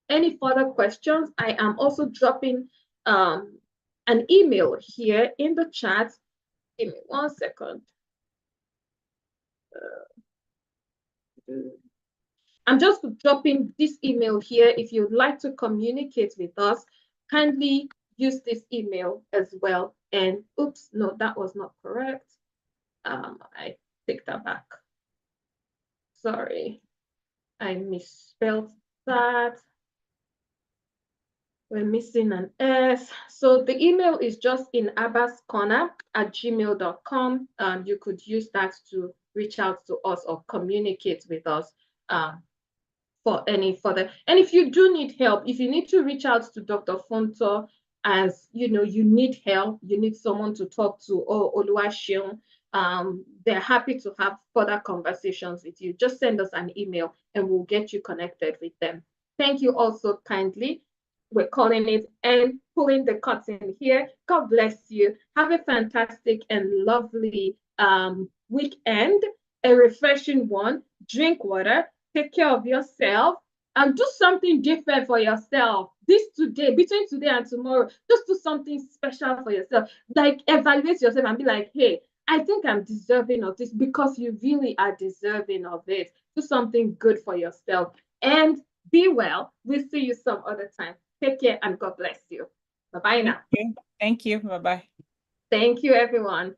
Speaker 1: any further questions, I am also dropping an email here in the chat. Give me 1 second. I'm just dropping this email here. If you'd like to communicate with us, kindly use this email as well. And oops, no, that was not correct. I take that back. Sorry, I misspelled that. We're missing an S. So the email is just in abbascorner@gmail.com. You could use that to reach out to us or communicate with us for any further. And if you do need help, if you need to reach out to Dr. Fonto, as you know, you need help, you need someone to talk to, or Oluwaseun, they're happy to have further conversations with you. Just send us an email and we'll get you connected with them. Thank you also kindly. We're calling it and pulling the curtain here. God bless you. Have a fantastic and lovely weekend, a refreshing one. Drink water, take care of yourself, and do something different for yourself. This today, between today and tomorrow, just do something special for yourself. Like evaluate yourself and be like, hey, I think I'm deserving of this, because you really are deserving of it. Do something good for yourself and be well. We'll see you some other time. Take care and God bless you. Bye-bye now.
Speaker 3: Thank you. Bye-bye.
Speaker 1: Thank you, everyone.